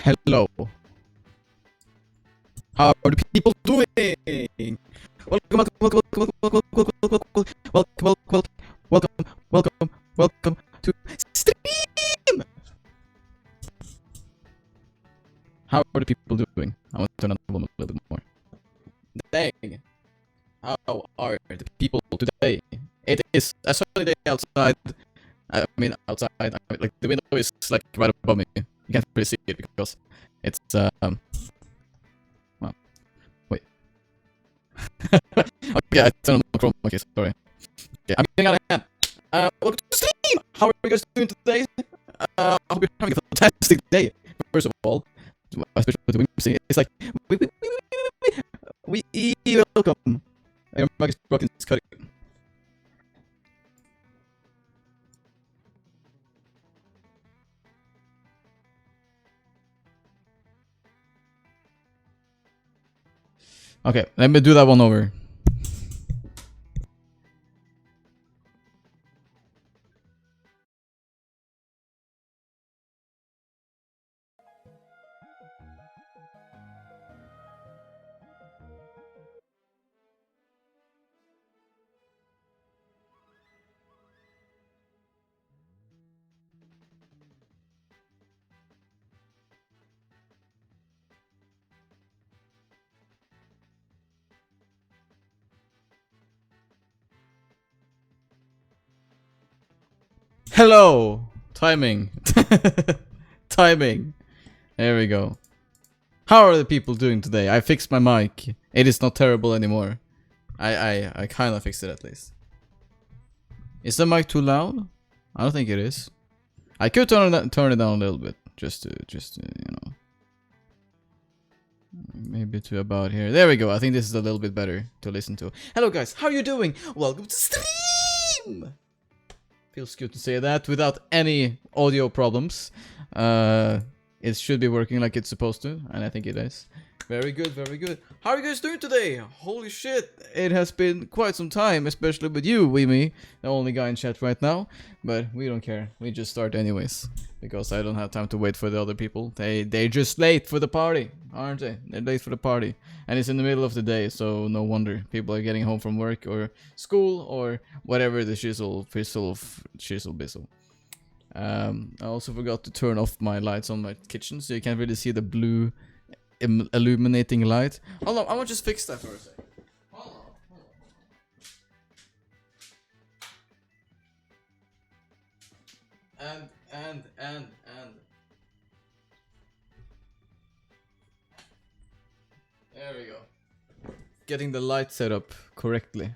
Hello. How are the people doing? Welcome, welcome to stream. How are the people doing? I want to turn on the volume a little bit more. Dang. How are the people today? It is a sunny day outside. I mean, outside. Like the window is like right above me. You can't really see it because it's well, wait. Okay, I turned on the chroma. Okay, sorry. Okay, I'm getting out of hand. Welcome to the stream. How are you guys doing today? I hope you're having a fantastic day. First of all, especially with the Wimsey, it's like we welcome. Your mic is broken. It's cutting. Okay, let me do that one over. Hello! Timing. Timing. There we go. How are the people doing today? I fixed my mic. It is not terrible anymore. I kind of fixed it at least. Is the mic too loud? I don't think it is. I could turn it down a little bit. Just to you know. Maybe to about here. There we go. I think this is a little bit better to listen to. Hello guys, how are you doing? Welcome to stream! Feels good to say that without any audio problems. It should be working like it's supposed to, and I think it is. Very good, very good. How are you guys doing today? Holy shit, it has been quite some time, especially with you, Weemy, the only guy in chat right now. But we don't care, we just start anyways. Because I don't have time to wait for the other people. They're just late for the party, aren't they? They're late for the party. And it's in the middle of the day, so no wonder. People are getting home from work or school or whatever the shizzle bizzle. I also forgot to turn off my lights on my kitchen, so you can't really see the blue illuminating light. Hold on, I want to just fix that for a second. Hold on. And. There we go. Getting the light set up correctly.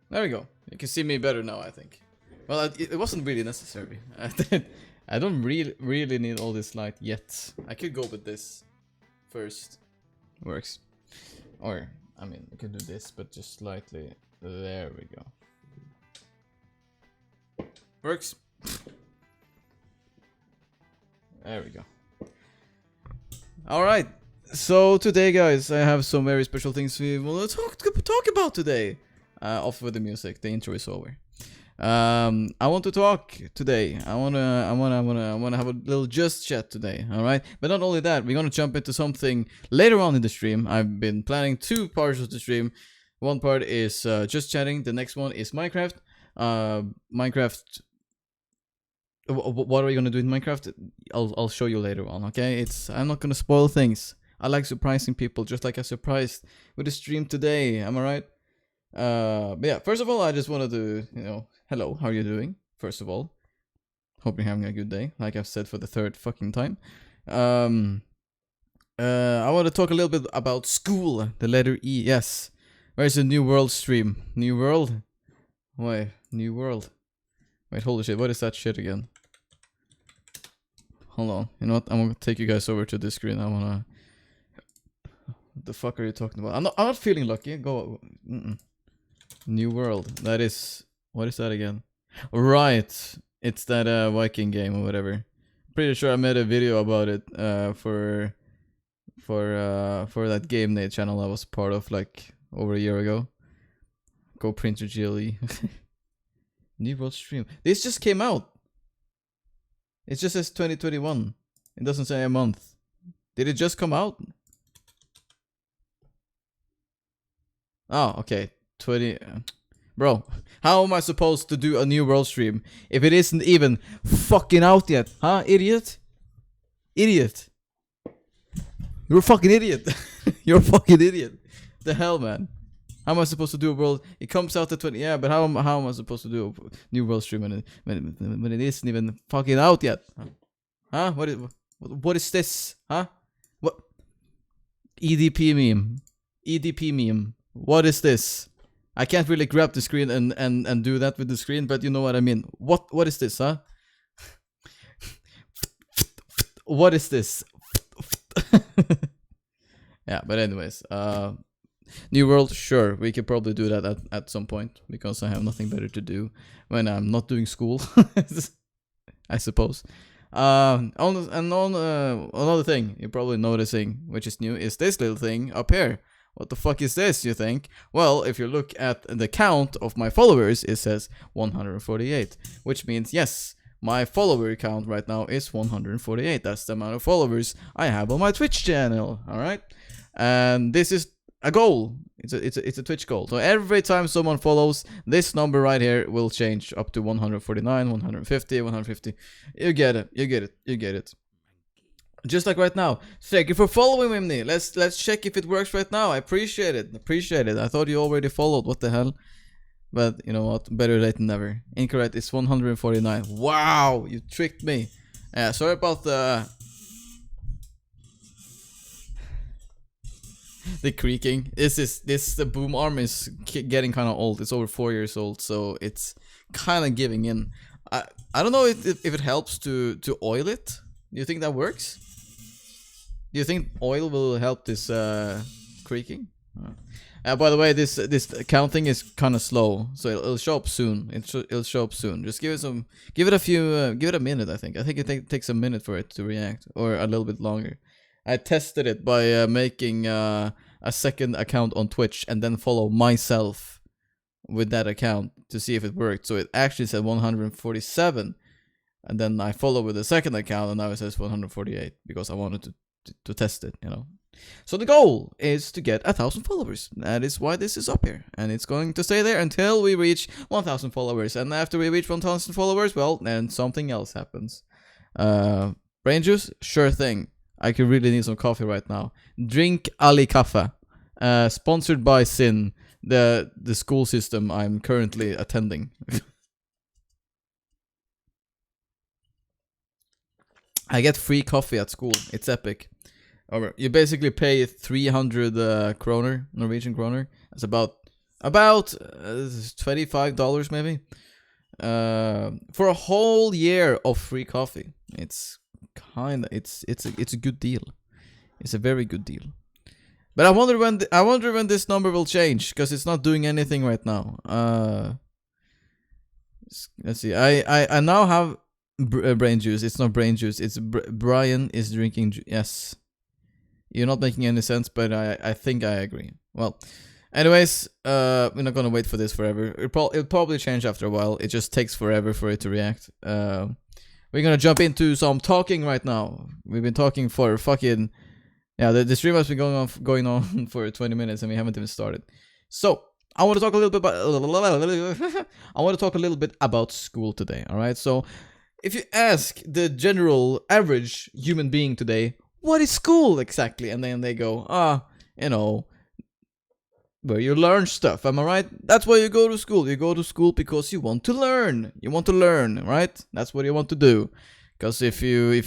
There we go. You can see me better now, I think. Well, it wasn't really necessary. I don't really need all this light yet. I could go with this first. Works. Or, I mean, I could do this, but just slightly. There we go. Works. There we go. Alright. So today, guys, I have some very special things we will talk about today. Off with the music. The intro is over. I want to talk today. I wanna have a little just chat today. All right. But not only that, we're gonna jump into something later on in the stream. I've been planning 2 parts of the stream. One part is just chatting. The next one is Minecraft. Minecraft. What are we gonna do in Minecraft? I'll show you later on. Okay. I'm not gonna spoil things. I like surprising people, just like I surprised with the stream today. Am I right? But yeah, first of all, I just wanted to, hello, how are you doing? First of all, hope you're having a good day, like I've said for the 3rd fucking time. I want to talk a little bit about school, the letter E, yes. Where's the New World stream? New World? Wait, New World. Wait, holy shit, what is that shit again? Hold on, you know what, I'm gonna take you guys over to this screen. I wanna... What the fuck are you talking about? I'm not feeling lucky. Go. New World. That is. What is that again? Right. It's that Viking game or whatever. Pretty sure I made a video about it for that Game Nate channel I was part of like over a year ago. Go Printer GLE. New World stream. This just came out. It just says 2021. It doesn't say a month. Did it just come out? Oh, okay. 20. Bro, how am I supposed to do a new world stream if it isn't even fucking out yet? Huh, idiot? Idiot. You're a fucking idiot. You're a fucking idiot. The hell, man. How am I supposed to do a world? It comes out at 20. Yeah, but how am I supposed to do a new world stream when it isn't even fucking out yet? Huh? What is this? Huh? What? EDP meme. EDP meme. What is this? I can't really grab the screen and do that with the screen, but you know what I mean. What is this, huh? What is this? Yeah, but anyways, New World, sure, we could probably do that at some point, because I have nothing better to do when I'm not doing school, I suppose. Another thing you're probably noticing, which is new, is this little thing up here. What the fuck is this, you think? Well, if you look at the count of my followers, it says 148, which means, yes, my follower count right now is 148. That's the amount of followers I have on my Twitch channel, alright? And this is a goal. It's a Twitch goal. So every time someone follows, this number right here will change up to 149, 150, 150. You get it. You get it. You get it. Just like right now. Thank you for following me. Let's check if it works right now. I appreciate it. Appreciate it. I thought you already followed. What the hell? But you know what? Better late than never. Incorrect. It's 149. Wow, you tricked me. Yeah, sorry about the creaking. The boom arm is getting kind of old. It's over 4 years old, so it's kind of giving in. I don't know if it helps to oil it. Do you think that works? Do you think oil will help this creaking? By the way, this counting is kind of slow, so it'll show up soon. It'll show up soon. Just give it a minute. I think it takes a minute for it to react, or a little bit longer. I tested it by making a second account on Twitch and then follow myself with that account to see if it worked. So it actually said 147, and then I follow with the second account, and now it says 148 because I wanted to test it, you know. So the goal is to get 1,000 followers. That is why this is up here, and it's going to stay there until we reach 1,000 followers. And after we reach 1,000 followers, well, then something else happens. Brain juice, sure thing. I could really need some coffee right now. Drink Ali Kaffe, sponsored by Sin, the school system I'm currently attending. I get free coffee at school. It's epic. You basically pay 300 kroner, Norwegian kroner. That's about $25 maybe. For a whole year of free coffee. It's a good deal. It's a very good deal. But I wonder when this number will change, because it's not doing anything right now. Let's see. I now have brain juice. It's not brain juice. It's Brian is drinking. Yes. You're not making any sense, but I think I agree. Well, anyways, we're not gonna wait for this forever. It'll probably change after a while. It just takes forever for it to react. We're gonna jump into some talking right now. We've been talking for fucking... Yeah, the stream has been going on for 20 minutes and we haven't even started. So, I want to talk a little bit about school today, alright? So, if you ask the general average human being today, what is school exactly? And then they go, you know, where you learn stuff, am I right? That's why you go to school. You go to school because you want to learn. You want to learn, right? That's what you want to do. Because if you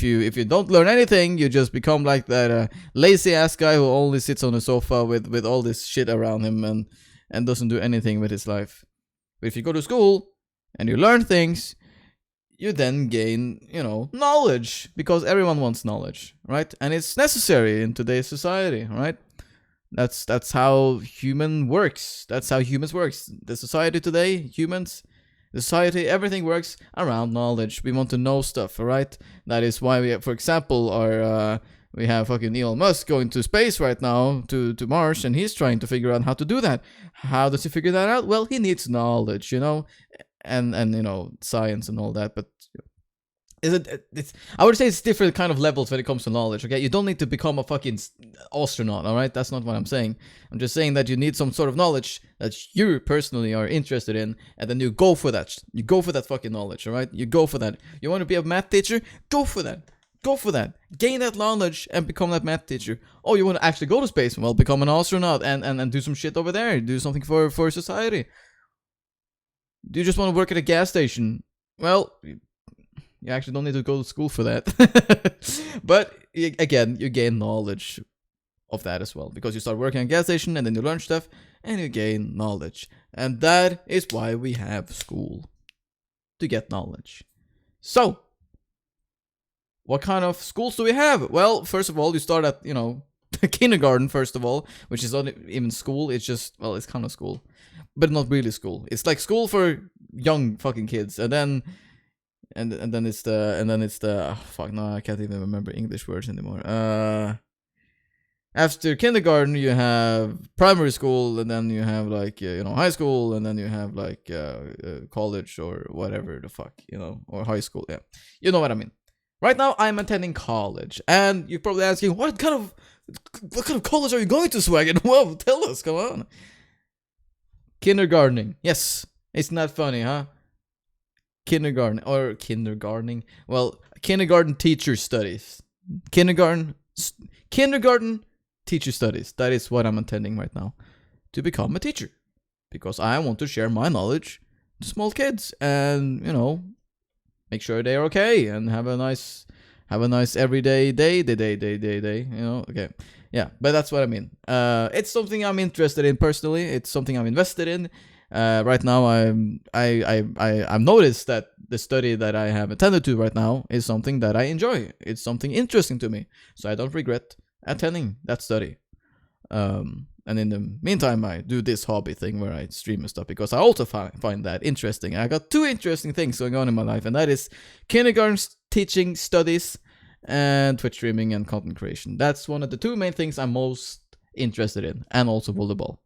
don't learn anything, you just become like that lazy ass guy who only sits on the sofa with all this shit around him and doesn't do anything with his life. But if you go to school and you learn things, you then gain, you know, knowledge, because everyone wants knowledge, right? And it's necessary in today's society, right? That's how human works. That's how humans works. The society today, humans, the society, everything works around knowledge. We want to know stuff, right? That is why we, for example, we have fucking Elon Musk going to space right now to Mars, and he's trying to figure out how to do that. How does he figure that out? Well, he needs knowledge, you know. And you know, science and all that, but It's, I would say it's different kind of levels when it comes to knowledge, okay? You don't need to become a fucking astronaut, alright? That's not what I'm saying. I'm just saying that you need some sort of knowledge that you personally are interested in, and then you go for that. You go for that fucking knowledge, alright? You go for that. You want to be a math teacher? Go for that. Go for that. Gain that knowledge and become that math teacher. Oh, you want to actually go to space? Well, become an astronaut and do some shit over there. Do something for society. Do you just want to work at a gas station? Well, you actually don't need to go to school for that. But again, you gain knowledge of that as well, because you start working at a gas station and then you learn stuff and you gain knowledge. And that is why we have school, to get knowledge. So, what kind of schools do we have? Well, first of all, you start at, kindergarten, first of all, which is not even school. It's just, well, it's kind of school, but not really school. It's like school for young fucking kids, and then it's the oh, fuck, no, I can't even remember English words anymore. After kindergarten, you have primary school, and then you have like high school, and then you have like college or whatever the fuck, or high school. Yeah, you know what I mean. Right now, I'm attending college, and you're probably asking, what kind of college are you going to, Swagen? Whoa, tell us, come on. Kindergartening, yes, isn't that funny, huh? Kindergartening. Well, kindergarten teacher studies. Kindergarten teacher studies. That is what I'm attending right now, to become a teacher, because I want to share my knowledge to small kids, and make sure they're okay and have a nice everyday day. Okay, yeah, but that's what I mean. It's something I'm interested in personally. It's something I'm invested in. Right now, I've noticed that the study that I have attended to right now is something that I enjoy. It's something interesting to me, so I don't regret attending that study. And in the meantime, I do this hobby thing where I stream and stuff, because I also find that interesting. I got two interesting things going on in my life, and that is kindergarten teaching studies and Twitch streaming and content creation. That's one of the two main things I'm most interested in, and also volleyball,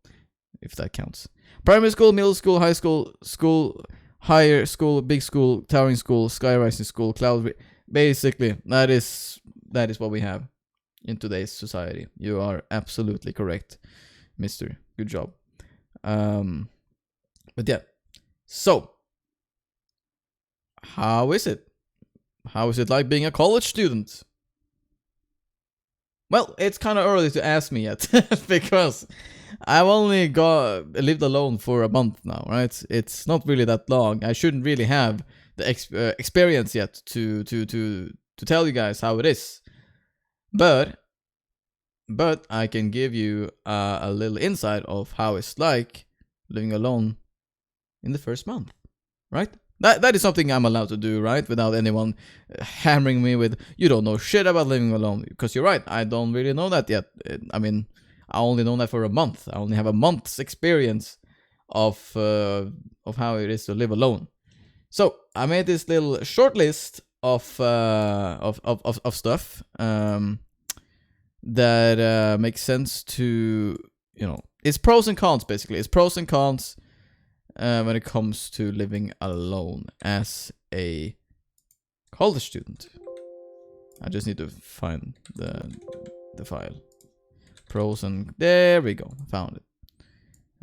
if that counts. Primary school, middle school, high school, higher school, big school, towering school, sky rising school, cloud. Basically, that is what we have in today's society. You are absolutely correct, mister. Good job. But yeah. So, how is it? How is it like being a college student? Well, it's kind of early to ask me yet, because I've only lived alone for a month now, right? It's not really that long. I shouldn't really have the experience yet to tell you guys how it is. But I can give you a little insight of how it's like living alone in the first month, right? That is something I'm allowed to do, right? Without anyone hammering me with, you don't know shit about living alone. Because you're right, I don't really know that yet. I mean, I only know that for a month. I only have a month's experience of how it is to live alone. So I made this little short list of stuff that makes sense to, it's pros and cons, basically. It's pros and cons when it comes to living alone as a college student. I just need to find the file. Pros and there we go, found it.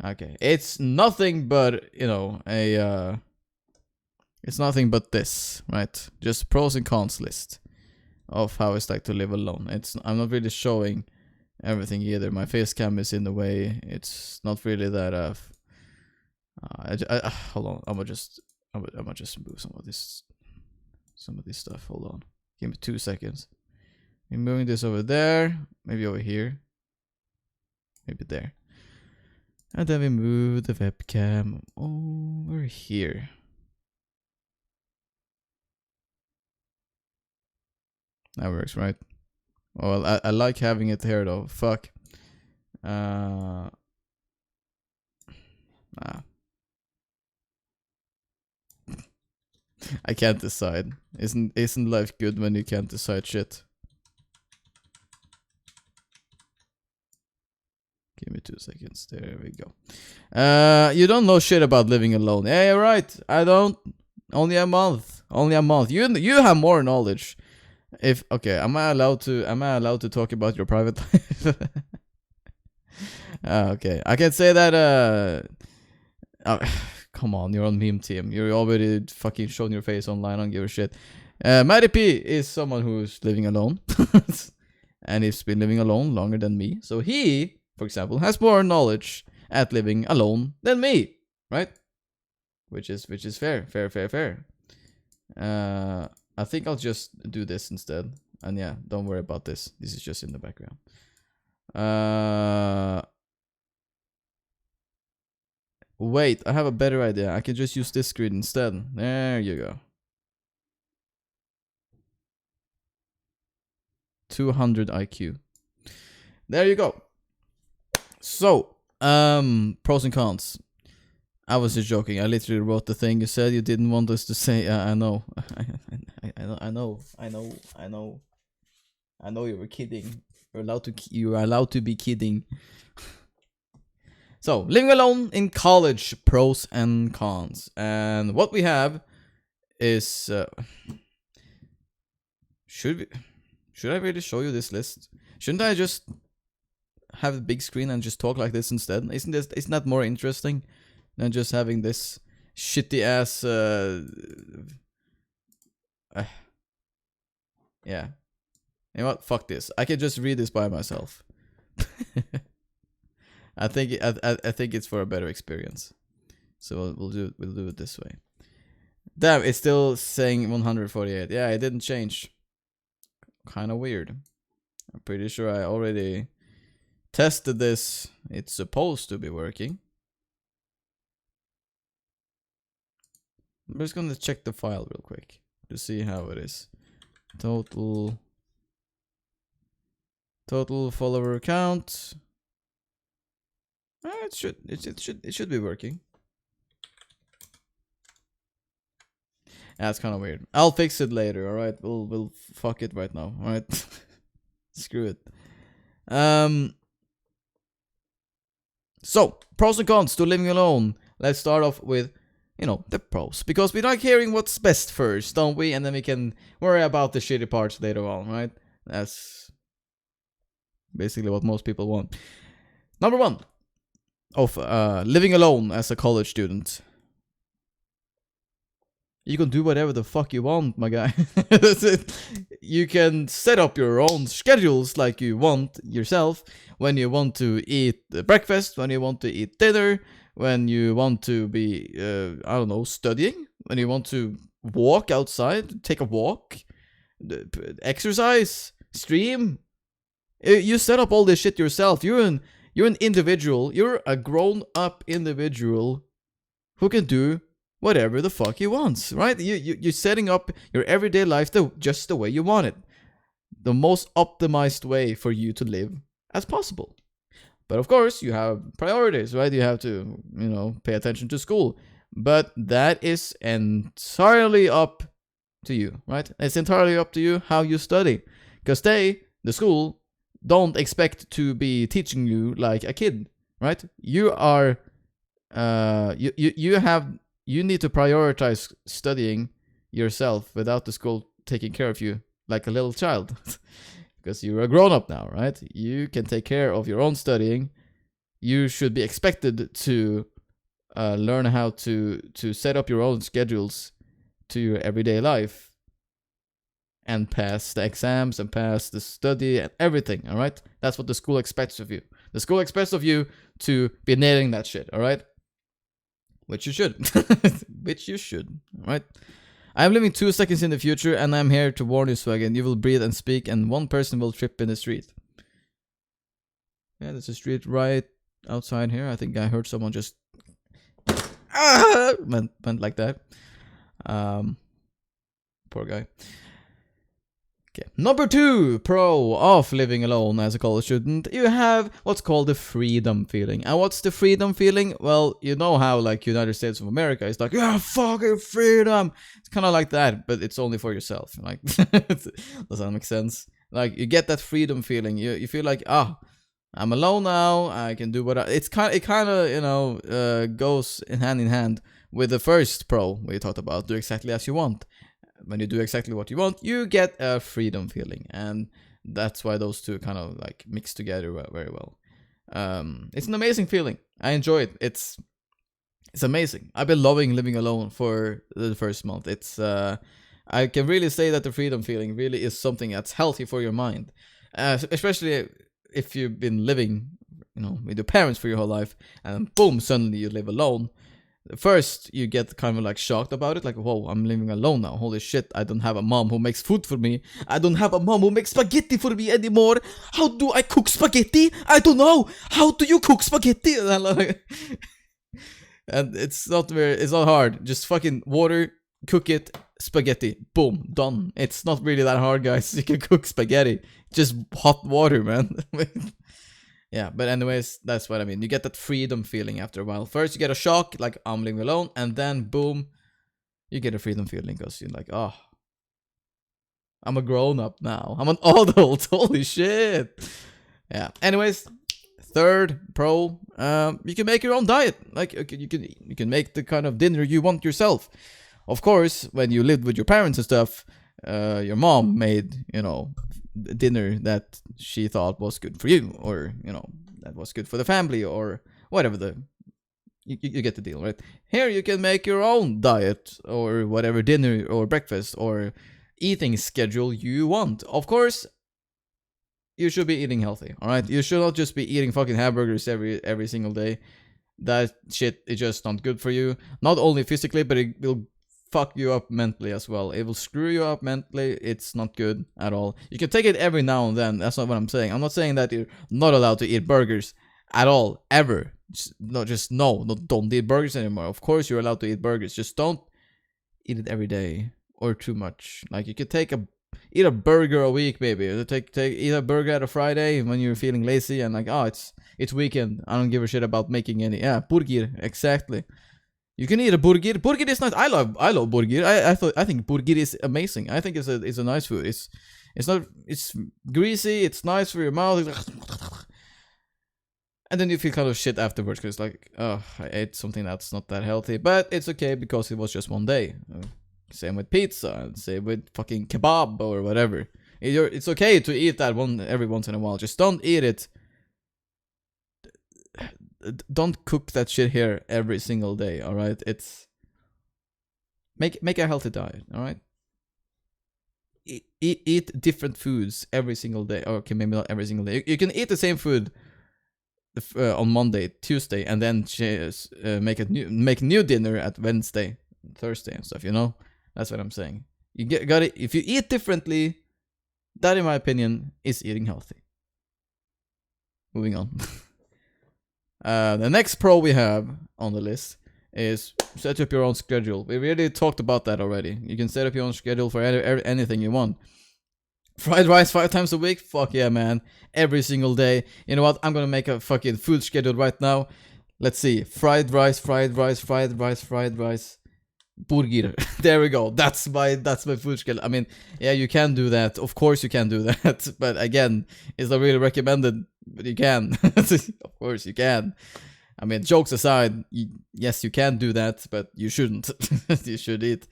Okay, it's nothing but it's nothing but this, right? Just pros and cons list of how it's like to live alone. I'm not really showing everything either. My face cam is in the way. It's not really that hold on. I'm gonna just move some of this stuff. Hold on. Give me 2 seconds. I'm moving this over there, maybe over here. Maybe there. And then we move the webcam over here. That works, right? Well, I like having it here though. Fuck. I can't decide. Isn't life good when you can't decide shit? Give me 2 seconds. There we go. You don't know shit about living alone. Yeah, you're right. I don't. Only a month. Only a month. You have more knowledge. If okay, am I allowed to talk about your private life? Okay, I can say that. Come on, you're on meme team. You're already fucking showing your face online. I don't give a shit. Matty P is someone who's living alone, and he's been living alone longer than me. So he, for example, has more knowledge at living alone than me, right? Which is fair. I think I'll just do this instead. And yeah, don't worry about this. This is just in the background. Wait, I have a better idea. I can just use this screen instead. There you go. 200 IQ. There you go. So, pros and cons. I was just joking. I literally wrote the thing you said you didn't want us to say. I know. I know you were kidding. You are allowed to be kidding. So, living alone in college, pros and cons. And what we have is should I really show you this list? Shouldn't I just have a big screen and just talk like this instead? Isn't that more interesting than just having this shitty ass yeah. You know what? Fuck this. I can just read this by myself. I think it's for a better experience. So we'll do it this way. Damn, it's still saying 148. Yeah, it didn't change. Kind of weird. I'm pretty sure I already tested this. It's supposed to be working. I'm just gonna check the file real quick to see how it is. Total follower count. It should be working. That's kind of weird. I'll fix it later. All right, we'll fuck it right now. All right, screw it. So pros and cons to living alone. Let's start off with, the pros, because we like hearing what's best first, don't we? And then we can worry about the shitty parts later on, right? That's basically what most people want. Number one of living alone as a college student. You can do whatever the fuck you want, my guy. That's it. You can set up your own schedules like you want yourself. When you want to eat breakfast, when you want to eat dinner, when you want to be, studying, when you want to walk outside, take a walk, exercise, stream. You set up all this shit yourself. You're an individual. You're a grown-up individual who can do whatever the fuck he wants, right? You're setting up your everyday life just the way you want it. The most optimized way for you to live as possible. But of course, you have priorities, right? You have to, pay attention to school. But that is entirely up to you, right? It's entirely up to you how you study. Because the school, don't expect to be teaching you like a kid, right? You are, you need to prioritize studying yourself without the school taking care of you like a little child. Because you're a grown-up now, right? You can take care of your own studying. You should be expected to learn how to set up your own schedules to your everyday life and pass the exams and pass the study and everything, all right? That's what the school expects of you. The school expects of you to be nailing that shit, all right? Which you should. Which you should, all right? I'm living 2 seconds in the future, and I'm here to warn you, Swagen. You will breathe and speak, and one person will trip in the street. Yeah, there's a street right outside here. I think I heard someone just went like that. Poor guy. Okay. Number 2 pro of living alone as a college student. You have what's called the freedom feeling. And what's the freedom feeling? Well, you know how like United States of America is like, yeah, fucking freedom. It's kind of like that, but it's only for yourself. Like, does that make sense? Like, you get that freedom feeling. You feel like, I'm alone now. I can do what it kind of goes hand in hand with the first pro we talked about. Do exactly as you want. when you do exactly what you want, you get a freedom feeling, and that's why those two kind of like mix together very well. It's an amazing feeling. I enjoy it. It's amazing. I've been loving living alone for the first month. It's I can really say that the freedom feeling really is something that's healthy for your mind, especially if you've been living, with your parents for your whole life, and boom, suddenly you live alone. First, you get kind of like shocked about it, like, whoa, I'm living alone now. Holy shit, I don't have a mom who makes food for me. I don't have a mom who makes spaghetti for me anymore. How do I cook spaghetti? I don't know. How do you cook spaghetti? And it's not hard. Just fucking water, cook it, spaghetti, boom, done. It's not really that hard, guys. You can cook spaghetti. Just hot water, man. Yeah, but anyways, that's what I mean. You get that freedom feeling after a while. First, you get a shock, like, I'm living alone, and then, boom, you get a freedom feeling, because you're like, oh, I'm a grown-up now. I'm an adult. Holy shit. Yeah, anyways, third pro, you can make your own diet. Like, you can make the kind of dinner you want yourself. Of course, when you lived with your parents and stuff, your mom made, dinner that she thought was good for you, or that was good for the family, or whatever. You get the deal, right? Here you can make your own diet, or whatever dinner or breakfast or eating schedule you want. Of course, you should be eating healthy, all right? You should not just be eating fucking hamburgers every single day. That shit is just not good for you, not only physically, but it will fuck you up mentally as well. It will screw you up mentally. It's not good at all. You can take it every now and then. That's not what I'm saying. I'm not saying that you're not allowed to eat burgers at all, ever. Don't eat burgers anymore. Of course you're allowed to eat burgers. Just don't eat it every day or too much. Like, you could eat a burger a week, maybe. Eat a burger at a Friday when you're feeling lazy and like, oh, it's weekend. I don't give a shit about making any. Yeah, burger, exactly. You can eat a burger. Burger is nice. I love burger. I think burger is amazing. I think it's a nice food. It's greasy. It's nice for your mouth. And then you feel kind of shit afterwards, because like, oh, I ate something that's not that healthy. But it's okay, because it was just one day. Same with pizza, and same with fucking kebab or whatever. It's okay to eat that one every once in a while. Just don't eat it. Don't cook that shit here every single day, all right? It's make a healthy diet, all right? Eat different foods every single day. Okay, maybe not every single day. You can eat the same food on Monday, Tuesday, and then make new dinner at Wednesday, Thursday, and stuff. That's what I'm saying. You got it. If you eat differently, that, in my opinion, is eating healthy. Moving on. The next pro we have on the list is set up your own schedule. We already talked about that already. You can set up your own schedule for anything you want. Fried rice 5 times a week? Fuck yeah, man. Every single day. You know what? I'm gonna make a fucking food schedule right now. Let's see. Fried rice. Burger. There we go. That's my food schedule. I mean, yeah, you can do that. Of course you can do that. But again, it's not really recommended. But you can. Of course you can. I mean, jokes aside, yes, you can do that, but you shouldn't. You should eat,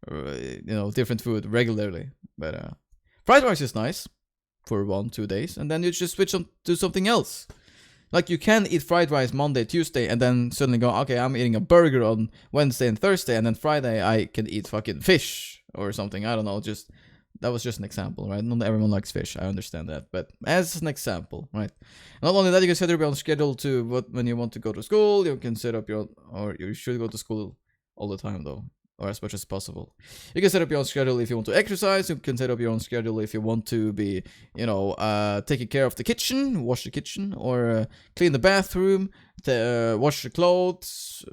different food regularly. But fried rice is nice for 1-2 days, and then you just switch on to something else. Like, you can eat fried rice Monday, Tuesday, and then suddenly go, okay, I'm eating a burger on Wednesday and Thursday, and then Friday I can eat fucking fish or something. I don't know. That was just an example, right? Not everyone likes fish. I understand that, but as an example, right? Not only that, you can set up your own schedule to when you want to go to school. You can set up or you should go to school all the time, though, or as much as possible. You can set up your own schedule if you want to exercise. You can set up your own schedule if you want to be, taking care of the kitchen, wash the kitchen, or clean the bathroom, wash the clothes,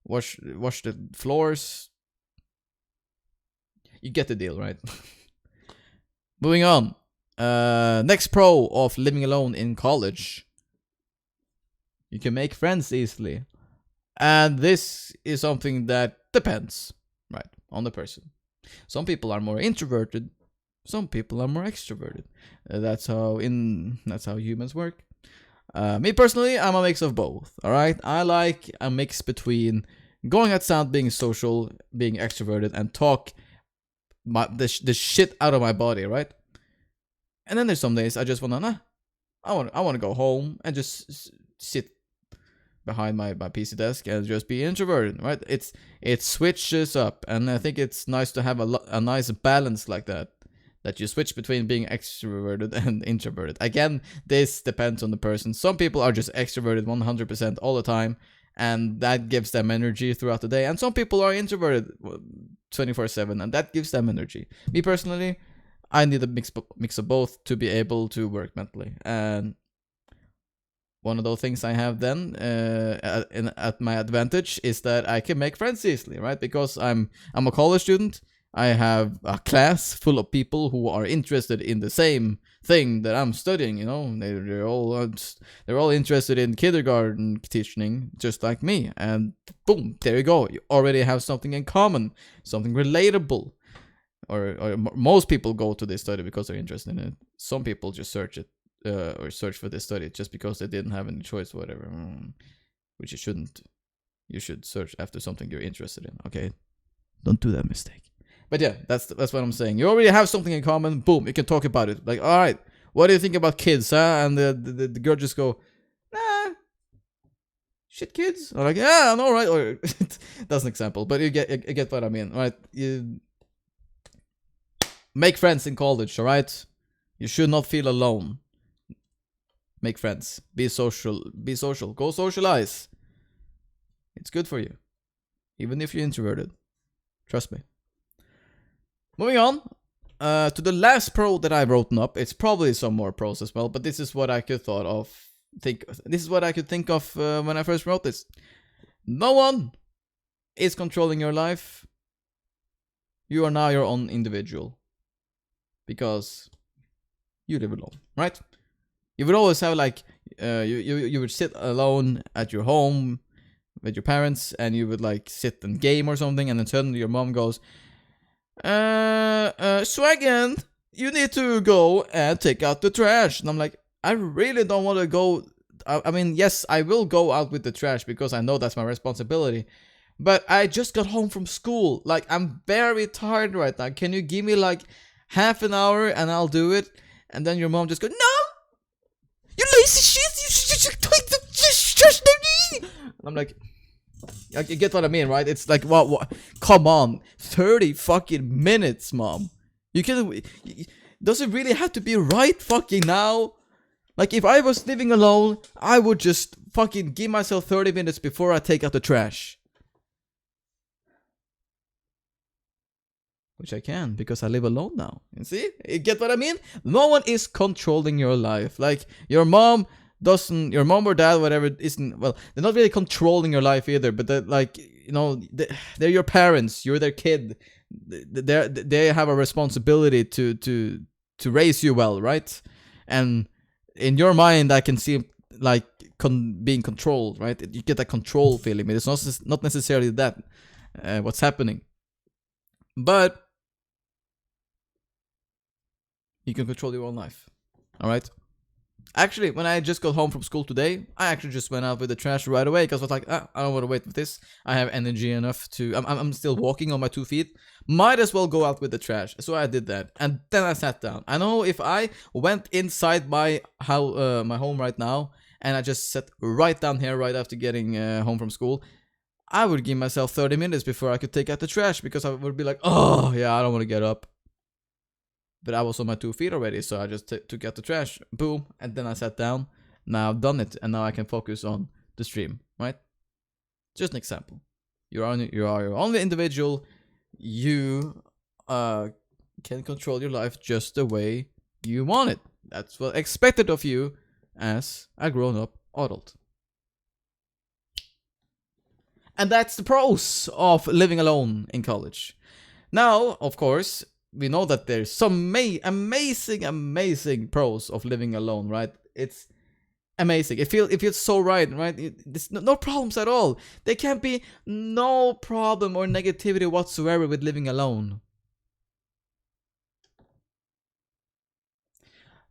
wash the floors. You get the deal, right? Moving on. Next pro of living alone in college. You can make friends easily. And this is something that depends, right, on the person. Some people are more introverted. Some people are more extroverted. That's how humans work. Me personally, I'm a mix of both. All right, I like a mix between going outside, being social, being extroverted, and talk the shit out of my body, right? And then there's some days I just wanna, I wanna go home and just sit behind my PC desk and just be introverted, right? It switches up, and I think it's nice to have a nice balance like that. That you switch between being extroverted and introverted. Again, this depends on the person. Some people are just extroverted 100% all the time, and that gives them energy throughout the day. And some people are introverted 24/7, and that gives them energy. Me personally, I need a mix of both to be able to work mentally. And one of those things I have then at my advantage is that I can make friends easily, right? Because I'm a college student. I have a class full of people who are interested in the same thing that I'm studying. You know, they're all interested in kindergarten teaching, just like me. And boom, there you go. You already have something in common, something relatable. Or most people go to this study because they're interested in it. Some people just search for this study just because they didn't have any choice, or whatever. Which you shouldn't. You should search after something you're interested in. Okay, don't do that mistake. But yeah, that's what I'm saying. You already have something in common. Boom, you can talk about it. Like, all right, what do you think about kids, huh? And the girl just go, nah, shit, kids. I'm like, yeah, I'm all right. Or that's an example, but you get what I mean, right? You make friends in college, all right? You should not feel alone. Make friends. Be social. Be social. Go socialize. It's good for you, even if you're introverted. Trust me. Moving on to the last pro that I've written up. It's probably some more pros as well, but this is what I could think of when I first wrote this. No one is controlling your life. You are now your own individual because you live alone, right? You would always have like you would sit alone at your home with your parents, and you would like sit and game or something, and then suddenly your mom goes, Swagen, you need to go and take out the trash. And I'm like, I really don't want to go. I mean, yes, I will go out with the trash because I know that's my responsibility. But I just got home from school. Like, I'm very tired right now. Can you give me like half an hour and I'll do it? And then your mom just goes, no, you lazy shit. You should take the trash. I'm like, you get what I mean, right? It's like, what? Come on, 30 fucking minutes, mom. You can. Does it really have to be right fucking now? Like, if I was living alone, I would just fucking give myself 30 minutes before I take out the trash. Which I can, because I live alone now. You see? You get what I mean? No one is controlling your life. Like, your mom or dad, whatever, isn't, well, they're not really controlling your life either, but they're like, you know, they're your parents, you're their kid, they have a responsibility to raise you well, right? And in your mind, I can see like being controlled, right? You get that control feeling, but it's not necessarily that what's happening, but you can control your own life, all right? Actually, when I just got home from school today, I actually just went out with the trash right away because I was like, I don't want to wait with this. I have energy enough to. I'm still walking on my 2 feet. Might as well go out with the trash. So I did that, and then I sat down. I know if I went inside my home right now and I just sat right down here right after getting home from school, I would give myself 30 minutes before I could take out the trash because I would be like, oh yeah, I don't want to get up. But I was on my 2 feet already, so I just took out the trash, boom, and then I sat down. Now I've done it, and now I can focus on the stream, right? Just an example. You are your only individual. You can control your life just the way you want it. That's what's expected of you as a grown-up adult. And that's the pros of living alone in college. Now, of course, we know that there's some amazing pros of living alone, right? It's amazing. It feels so right? There's no problems at all. There can't be no problem or negativity whatsoever with living alone.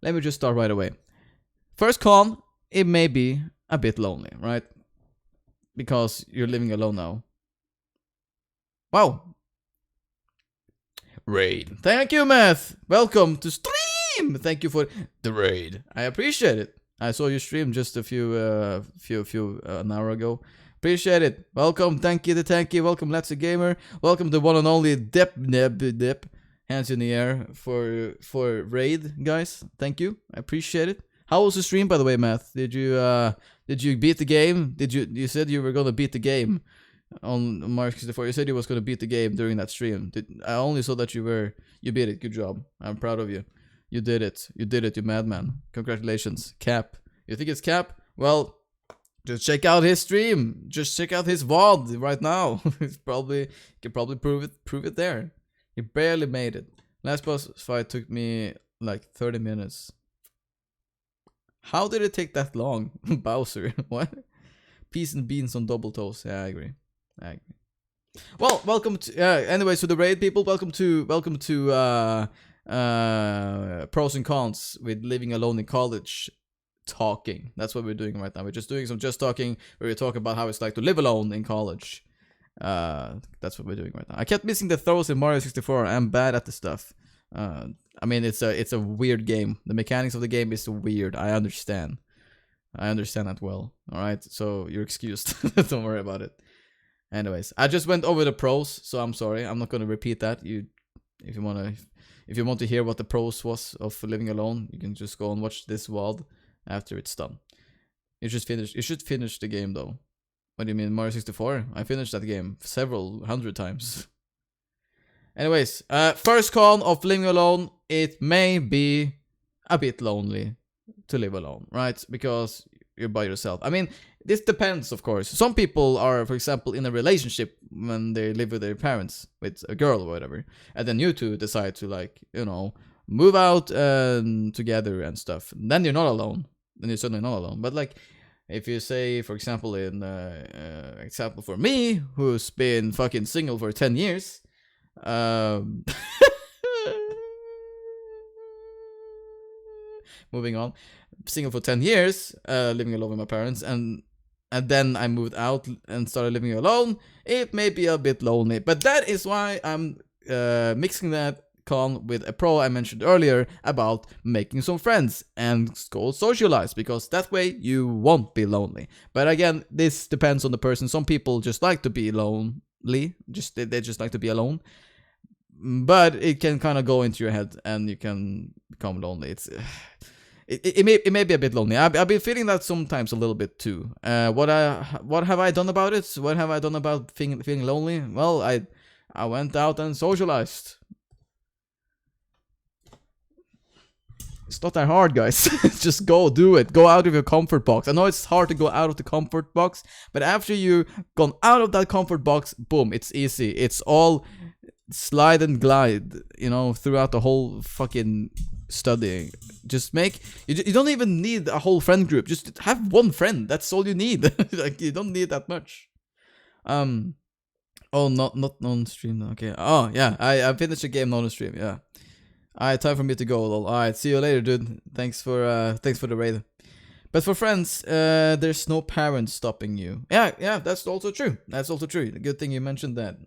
Let me just start right away. First con, it may be a bit lonely, right? Because you're living alone now. Wow. Raid. Thank you, Math. Welcome to stream. Thank you for the raid. I appreciate it. I saw you stream just a an hour ago. Appreciate it. Welcome, thank you, the tanky. Welcome, Let's a Gamer. Welcome to one and only Dip. Hands in the air for raid, guys. Thank you. I appreciate it. How was the stream, by the way, Math? Did you beat the game? You said you were gonna beat the game on Mario 64. You said you was gonna beat the game during that stream. I only saw that you beat it. Good job. I'm proud of you. You did it. You madman. Congratulations, Cap. You think it's Cap? Well, just check out his stream. Just check out his VOD right now. It's you can probably prove it there. He barely made it. Last boss fight took me like 30 minutes. How did it take that long? Bowser, what? Peas and beans on double toast. Yeah, I agree. Well, welcome to anyways, to the raid, people. Welcome to pros and cons with living alone in college talking. That's what we're doing right now. We're just doing some just talking where we talk about how it's like to live alone in college. That's what we're doing right now. I kept missing the throws in Mario 64. I'm bad at the stuff. I mean, it's a weird game. The mechanics of the game is weird. I understand that well. All right, so you're excused. Don't worry about it. Anyways, I just went over the pros, so I'm sorry. I'm not gonna repeat that. If you want to hear what the pros was of living alone, you can just go and watch this VOD after it's done. You should finish the game though. What do you mean, Mario 64? I finished that game several hundred times. Anyways, first con of living alone, it may be a bit lonely to live alone, right? Because you're by yourself. I mean, this depends, of course. Some people are, for example, in a relationship when they live with their parents, with a girl or whatever, and then you two decide to, like, you know, move out together and stuff. Then you're not alone. Then you're certainly not alone. But like, if you say, for example, in example for me, who's been fucking single for 10 years, moving on, single for 10 years, living alone with my parents, and then I moved out and started living alone. It may be a bit lonely, but that is why I'm mixing that con with a pro I mentioned earlier about making some friends and go socialize, because that way you won't be lonely. But again, this depends on the person. Some people just like to be lonely, they just like to be alone, but it can kind of go into your head and you can become lonely. It may be a bit lonely. I've been feeling that sometimes a little bit too. What have I done about it? What have I done about feeling lonely? Well, I went out and socialized. It's not that hard, guys. Just go do it. Go out of your comfort box. I know it's hard to go out of the comfort box, but after you've gone out of that comfort box, boom, it's easy. It's all slide and glide, you know, throughout the whole fucking studying. Just you don't even need a whole friend group. Just have one friend. That's all you need. Like, you don't need that much. Oh, not on stream. Okay. Oh yeah, I finished the game on stream. Yeah. Alright, time for me to go. Alright, see you later, dude. Thanks for the raid. But for friends, there's no parents stopping you. Yeah, that's also true. Good thing you mentioned that.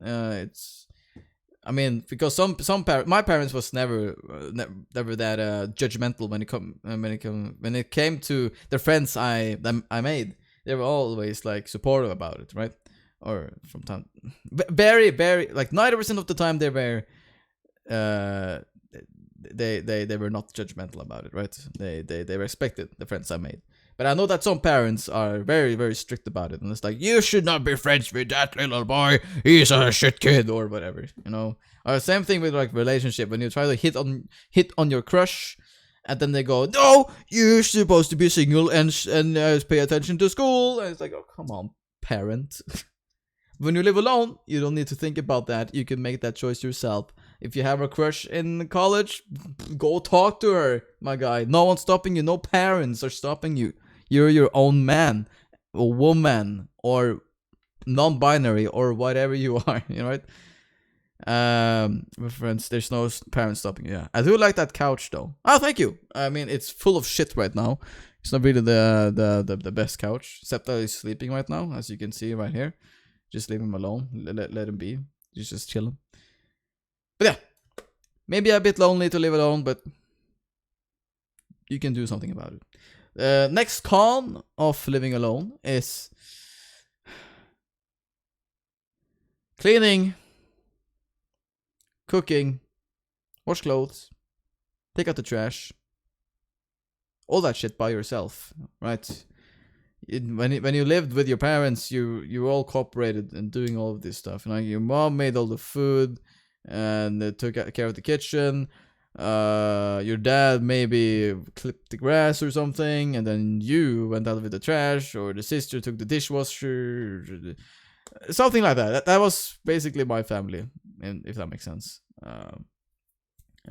I mean, because some my parents was never that judgmental when it came to the friends I made. They were always like supportive about it, right? Or from time, very like 90% of the time they were they were not judgmental about it, right? They respected the friends I made. But I know that some parents are very, very strict about it, and it's like, you should not be friends with that little boy, he's a shit kid, or whatever, you know. Or same thing with like relationship, when you try to hit on your crush, and then they go, no, you're supposed to be single and pay attention to school, and it's like, oh, come on, parent. When you live alone, you don't need to think about that. You can make that choice yourself. If you have a crush in college, go talk to her, my guy. No one's stopping you. No parents are stopping you. You're your own man or woman or non-binary or whatever you are, you know, right? With friends, there's no parents stopping you. Yeah, I do like that couch though. Oh, thank you. I mean, it's full of shit right now. It's not really the best couch, except that he's sleeping right now, as you can see right here. Just leave him alone. Let him be. You're just chilling. But yeah, maybe a bit lonely to live alone, but you can do something about it. Next con of living alone is cleaning, cooking, wash clothes, take out the trash, all that shit by yourself, right? When you lived with your parents, you all cooperated in doing all of this stuff. Like your mom made all the food and took care of the kitchen. Your dad maybe clipped the grass or something, and then you went out with the trash, or the sister took the dishwasher, something like that. That was basically my family, and if that makes sense.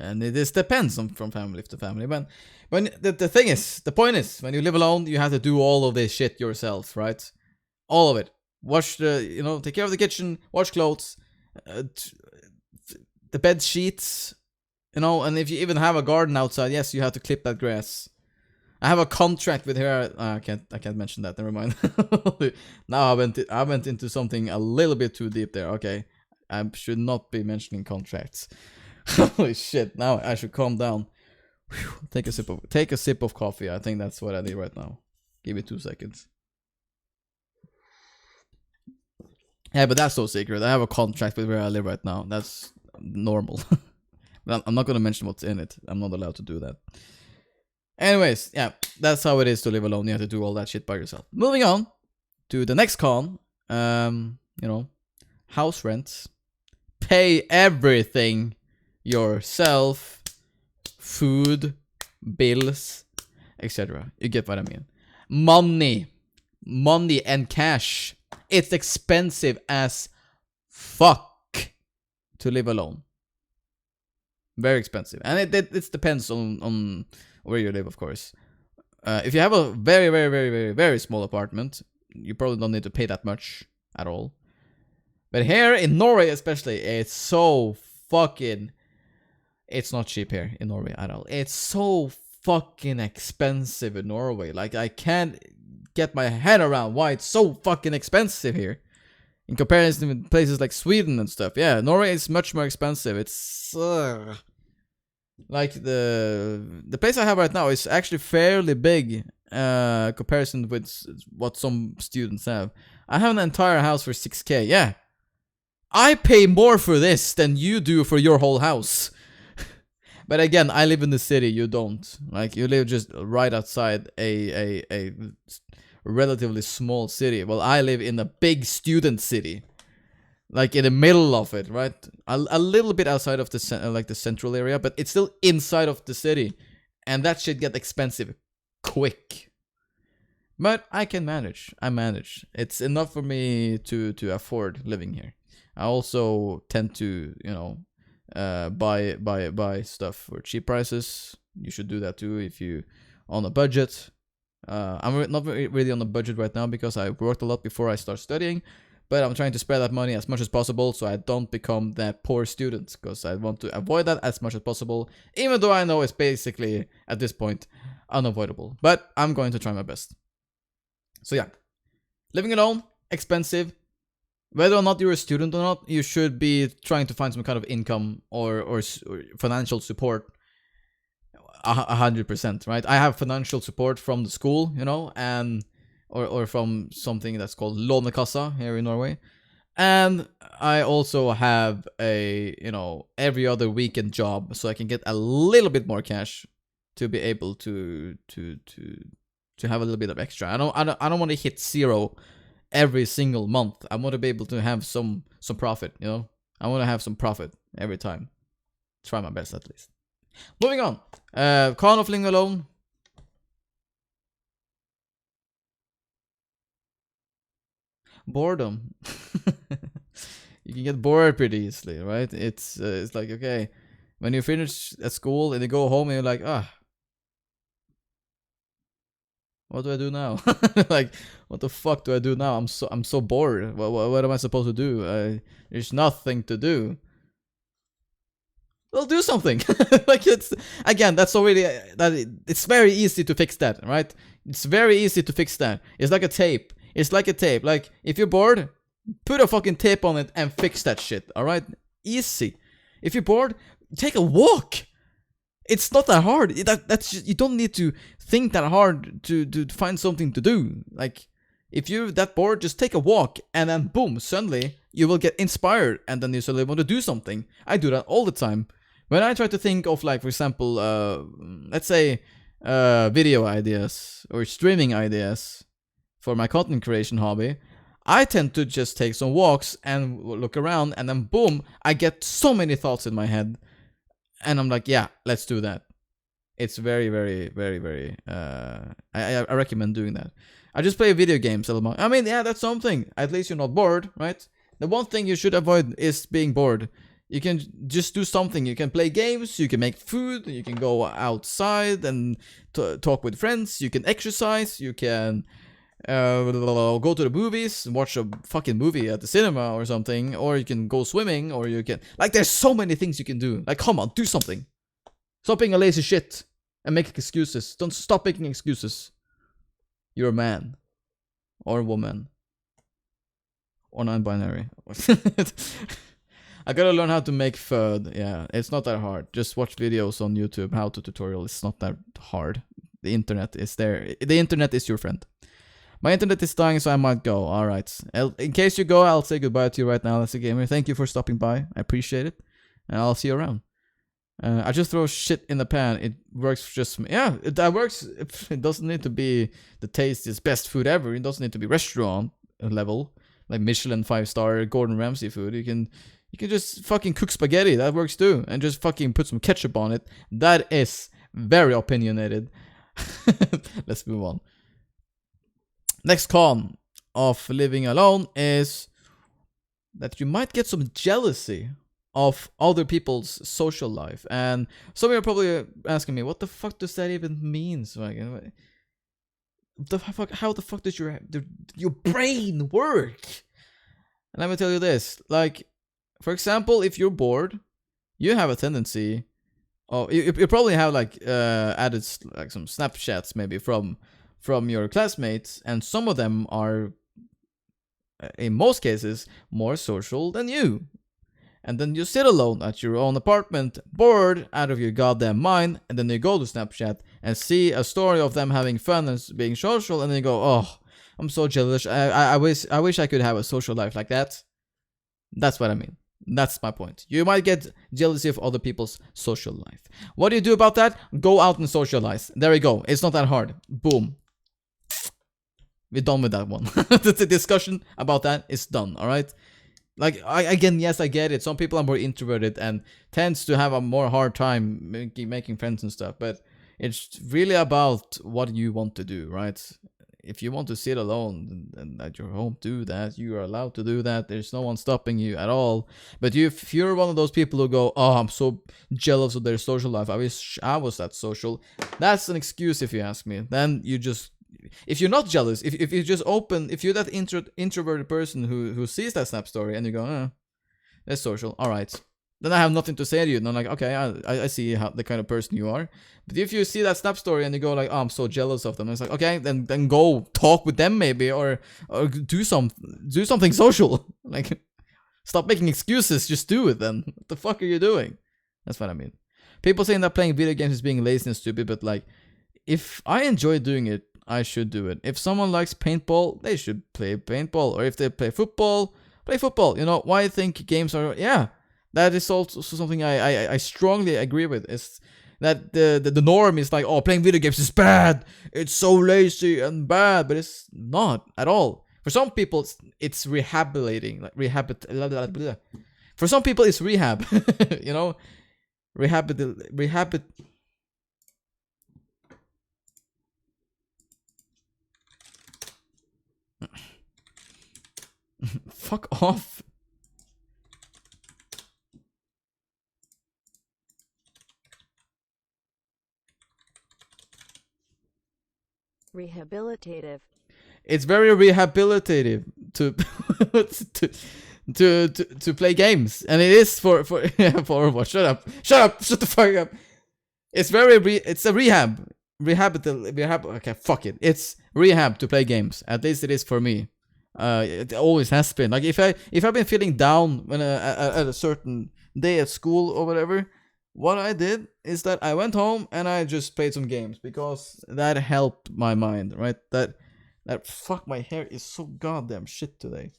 And it just depends from family to family. But when the point is, when you live alone, you have to do all of this shit yourself, right? All of it. Take care of the kitchen, wash clothes, the bed sheets, and if you even have a garden outside, yes, you have to clip that grass. I have a contract with her. I can't mention that. Never mind. Now I went into something a little bit too deep there. Okay, I should not be mentioning contracts. Holy shit! Now I should calm down. Whew. Take a sip of coffee. I think that's what I need right now. Give me 2 seconds. Yeah, but that's no secret. I have a contract with where I live right now. That's normal. But I'm not gonna mention what's in it. I'm not allowed to do that. Anyways, yeah, that's how it is to live alone. You have to do all that shit by yourself. Moving on to the next con. House rents. Pay everything yourself, food, bills, etc. You get what I mean. Money and cash. It's expensive as fuck to live alone. Very expensive, and it depends on where you live, of course. If you have a very, very, very, very, very small apartment, you probably don't need to pay that much at all. But here in Norway, especially, it's so fucking. It's not cheap here in Norway at all. It's so fucking expensive in Norway. Like, I can't get my head around why it's so fucking expensive here. In comparison with places like Sweden and stuff. Yeah, Norway is much more expensive. It's... like, the place I have right now is actually fairly big. Comparison with what some students have. I have an entire house for 6K. Yeah. I pay more for this than you do for your whole house. But again, I live in the city, you don't. Like, you live just right outside a relatively small city. Well, I live in a big student city. Like, in the middle of it, right? A little bit outside of the central area, but it's still inside of the city. And that should get expensive quick. But I can manage. I manage. It's enough for me to afford living here. I also tend to, buy stuff for cheap prices. You should do that too if you on a budget. I'm not really on a budget right now because I worked a lot before I start studying, but I'm trying to spread that money as much as possible so I don't become that poor student, because I want to avoid that as much as possible, even though I know it's basically at this point unavoidable. But I'm going to try my best. So yeah, living alone, expensive. Whether or not you're a student or not, you should be trying to find some kind of income or financial support. 100%, right? I have financial support from the school, and or from something that's called Lånekassa here in Norway. And I also have a, every other weekend job, so I can get a little bit more cash to be able to have a little bit of extra. I don't want to hit zero every single month. I want to be able to have some profit, I want to have some profit every time. Try my best, at least. Moving on. Con of living alone. Boredom. You can get bored pretty easily, right? It's like, okay, when you finish at school and you go home and you're like, what do I do now? Like, what the fuck do I do now? I'm so bored. What am I supposed to do? There's nothing to do. Well, do something. Like, it's again, that's already it's very easy to fix that, right? It's very easy to fix that. It's like a tape. Like, if you're bored, Put a fucking tape on it and fix that shit, alright? Easy. If you're bored, take a walk. It's not that hard. That's just, you don't need to think that hard to find something to do. Like, if you're that bored, just take a walk, and then boom, suddenly you will get inspired, and then you suddenly want to do something. I do that all the time. When I try to think of, like, for example, let's say, video ideas or streaming ideas for my content creation hobby, I tend to just take some walks and look around, and then boom, I get so many thoughts in my head, and I'm like, yeah, let's do that. It's very, very, very, very, I recommend doing that. I just play video games. I mean, yeah, that's something. At least you're not bored, right? The one thing you should avoid is being bored. You can just do something. You can play games, you can make food, you can go outside and talk with friends, you can exercise, you can go to the movies and watch a fucking movie at the cinema or something, or you can go swimming, or you can, like, there's so many things you can do. Like, come on, do something. Stop being a lazy shit and make excuses. Don't stop making excuses. You're a man or a woman or non-binary. I gotta learn how to make food. Yeah, it's not that hard. Just watch videos on YouTube, how-to tutorial. It's not that hard. The internet is there. The internet is your friend. My internet is dying, so I might go. Alright. In case you go, I'll say goodbye to you right now. That's a gamer. Thank you for stopping by. I appreciate it. And I'll see you around. I just throw shit in the pan. It works just... Yeah, that works. It doesn't need to be the tastiest, best food ever. It doesn't need to be restaurant level. Like Michelin 5-star Gordon Ramsay food. You can just fucking cook spaghetti. That works too. And just fucking put some ketchup on it. That is very opinionated. Let's move on. Next con of living alone is that you might get some jealousy of other people's social life. And some of you are probably asking me, what the fuck does that even mean, Swagen? How the fuck does your brain work? And let me tell you this, like, for example, if you're bored, you have a tendency, you probably have like added like some Snapchats maybe from your classmates, and some of them are, in most cases, more social than you. And then you sit alone at your own apartment, bored out of your goddamn mind, and then you go to Snapchat and see a story of them having fun and being social, and then you go, oh, I'm so jealous. I wish I could have a social life like that. That's what I mean. That's my point. You might get jealousy of other people's social life. What do you do about that? Go out and socialize. There we go. It's not that hard. Boom. We're done with that one. The discussion about that is done, alright? Like, again, yes, I get it. Some people are more introverted and tends to have a more hard time making friends and stuff. But it's really about what you want to do, right? If you want to sit alone and at your home, do that. You are allowed to do that. There's no one stopping you at all. But if you're one of those people who go, oh, I'm so jealous of their social life, I wish I was that social. That's an excuse if you ask me. Then you just... If you're not jealous, if you're just open, if you're that introverted person who sees that Snap story and you go, that's social, alright, then I have nothing to say to you. And I'm like, okay, I see how the kind of person you are. But if you see that Snap story and you go like, oh, I'm so jealous of them, it's like, okay, then go talk with them maybe, or do something social. Like, stop making excuses, just do it then. What the fuck are you doing? That's what I mean. People saying that playing video games is being lazy and stupid, but like, if I enjoy doing it, I should do it. If someone likes paintball, they should play paintball. Or if they play football, play football. You know, why I think games are... Yeah, that is also something I strongly agree with. Is that the norm is like, oh, playing video games is bad. It's so lazy and bad. But it's not at all. For some people, it's rehabilitating. Like For some people, it's rehab. You know? Fuck off. Rehabilitative. It's very rehabilitative to to play games, and it is for what? Shut up! Shut the fuck up! It's it's a rehab. Okay, fuck it. It's rehab to play games. At least it is for me. It always has been. Like if I've been feeling down when at a certain day at school or whatever, what I did is that I went home and I just played some games because that helped my mind, right? That fuck, my hair is so goddamn shit today.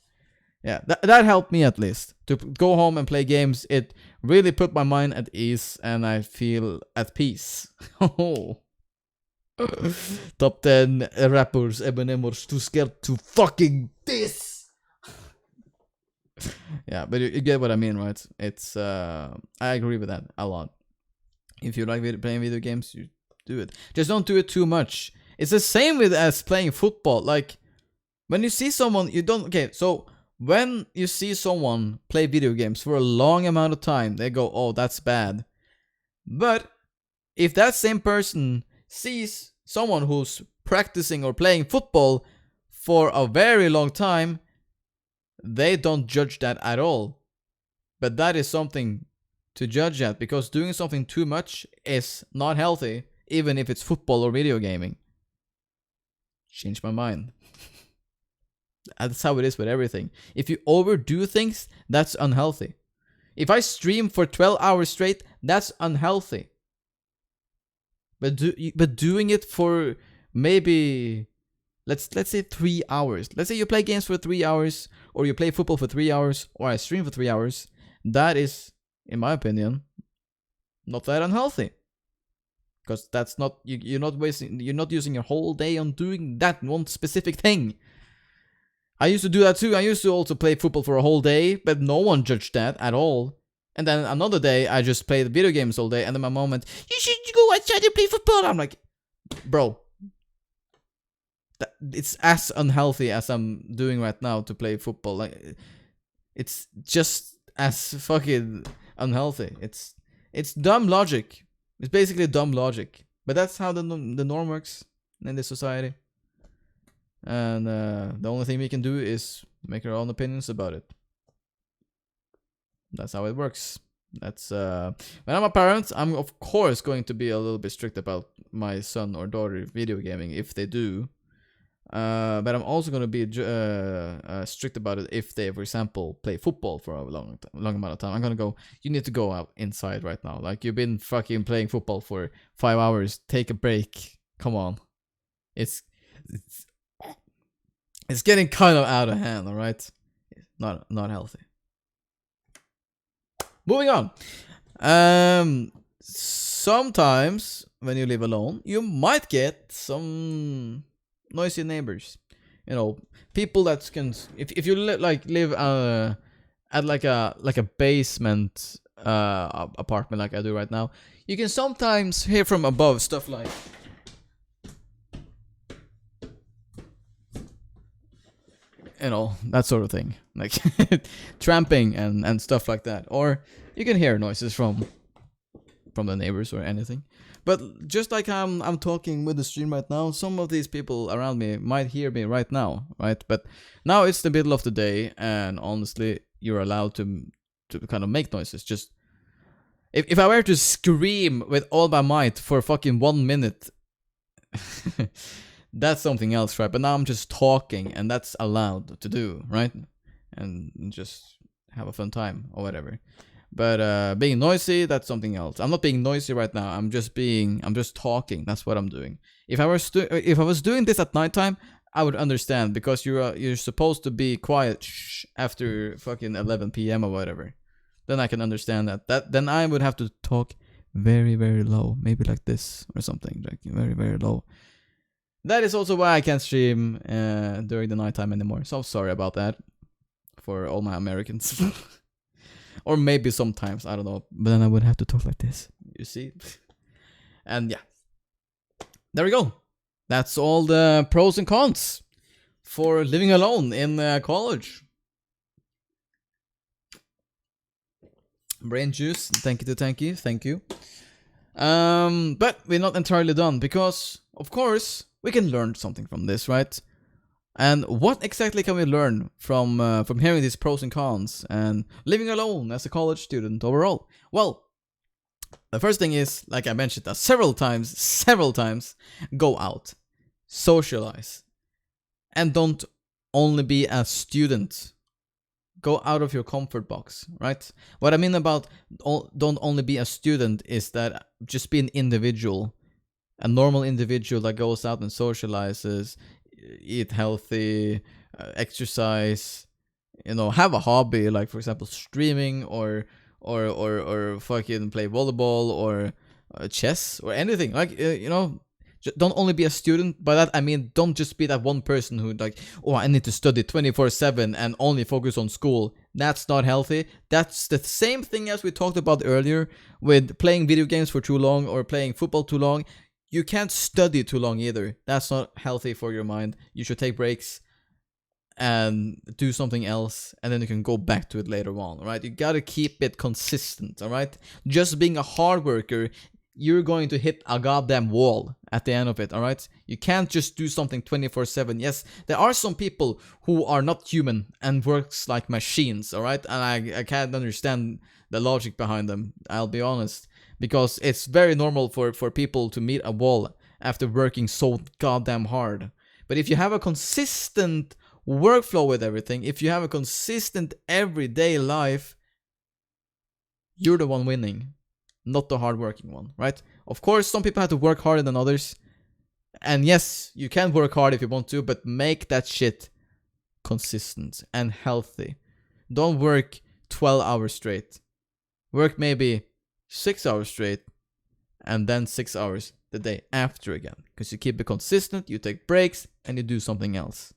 Yeah, that helped me at least to go home and play games. It really put my mind at ease and I feel at peace. Oh. Top 10 rappers Eminem was too scared to fucking diss. Yeah, but you get what I mean, right? It's I agree with that a lot. If you like playing video games, you do it. Just don't do it too much. It's the same with as playing football. Like when you see someone, you don't. Okay, so when you see someone play video games for a long amount of time, they go, "Oh, that's bad." But if that same person sees someone who's practicing or playing football for a very long time, they don't judge that at all. But that is something to judge at, because doing something too much is not healthy, even if it's football or video gaming. Change my mind. That's how it is with everything. If you overdo things, that's unhealthy. If I stream for 12 hours straight, that's unhealthy. But doing it for maybe let's say 3 hours. Let's say you play games for 3 hours, or you play football for 3 hours, or I stream for 3 hours. That is, in my opinion, not that unhealthy. Because that's not you're not using your whole day on doing that one specific thing. I used to do that too. I used to also play football for a whole day, but no one judged that at all. And then another day, I just played video games all day. And then my mom went, "You should go outside and play football." I'm like, bro, it's as unhealthy as I'm doing right now to play football. Like, it's just as fucking unhealthy. It's dumb logic. It's basically dumb logic. But that's how the norm works in this society. And the only thing we can do is make our own opinions about it. That's how it works. That's when I'm a parent, I'm of course going to be a little bit strict about my son or daughter video gaming if they do. But I'm also going to be strict about it if they, for example, play football for a long amount of time. I'm going to go, "You need to go out inside right now. Like, you've been fucking playing football for 5 hours. Take a break. Come on." It's getting kind of out of hand, all right? Not healthy. Moving on. Sometimes when you live alone, you might get some noisy neighbors. You know, people that can. If you live at like a basement apartment like I do right now, you can sometimes hear from above stuff like, you know, that sort of thing, like tramping and stuff like that. Or you can hear noises from the neighbors or anything. But just like I'm talking with the stream right now, some of these people around me might hear me right now, right? But now it's the middle of the day, and honestly, you're allowed to kind of make noises. Just if I were to scream with all my might for fucking 1 minute, that's something else, right? But now I'm just talking, and that's allowed to do, right? And just have a fun time or whatever. But being noisy, that's something else. I'm not being noisy right now. I'm just talking. That's what I'm doing. If I was doing this at nighttime, I would understand, because you're supposed to be quiet after fucking 11 p.m. or whatever. Then I can understand that. Then I would have to talk very, very low, maybe like this or something, like very, very low. That is also why I can't stream during the nighttime anymore. So sorry about that for all my Americans. Or maybe sometimes, I don't know. But then I would have to talk like this. You see? And yeah. There we go. That's all the pros and cons for living alone in college. Brain juice. Thank you. But we're not entirely done, because, of course, we can learn something from this, right? And what exactly can we learn from hearing these pros and cons and living alone as a college student overall? Well, the first thing is, like I mentioned several times, go out, socialize, and don't only be a student. Go out of your comfort box, right? What I mean about don't only be a student is that just be an individual, a normal individual that goes out and socializes, eat healthy, exercise, you know, have a hobby, like for example streaming or fucking play volleyball or chess or anything, like you know. Don't only be a student. By that I mean don't just be that one person who like, oh, I need to study 24/7 and only focus on school. That's not healthy. That's the same thing as we talked about earlier with playing video games for too long or playing football too long. You can't study too long either. That's not healthy for your mind. You should take breaks and do something else, and then you can go back to it later on, right? You gotta keep it consistent, all right? Just being a hard worker, you're going to hit a goddamn wall at the end of it, all right? You can't just do something 24/7. Yes, there are some people who are not human and works like machines, all right? And I can't understand the logic behind them, I'll be honest. Because it's very normal for people to meet a wall after working so goddamn hard. But if you have a consistent workflow with everything, if you have a consistent everyday life, you're the one winning, not the hardworking one, right? Of course, some people have to work harder than others. And yes, you can work hard if you want to, but make that shit consistent and healthy. Don't work 12 hours straight. Work maybe 6 hours straight and then 6 hours the day after again. Because you keep it consistent, you take breaks, and you do something else.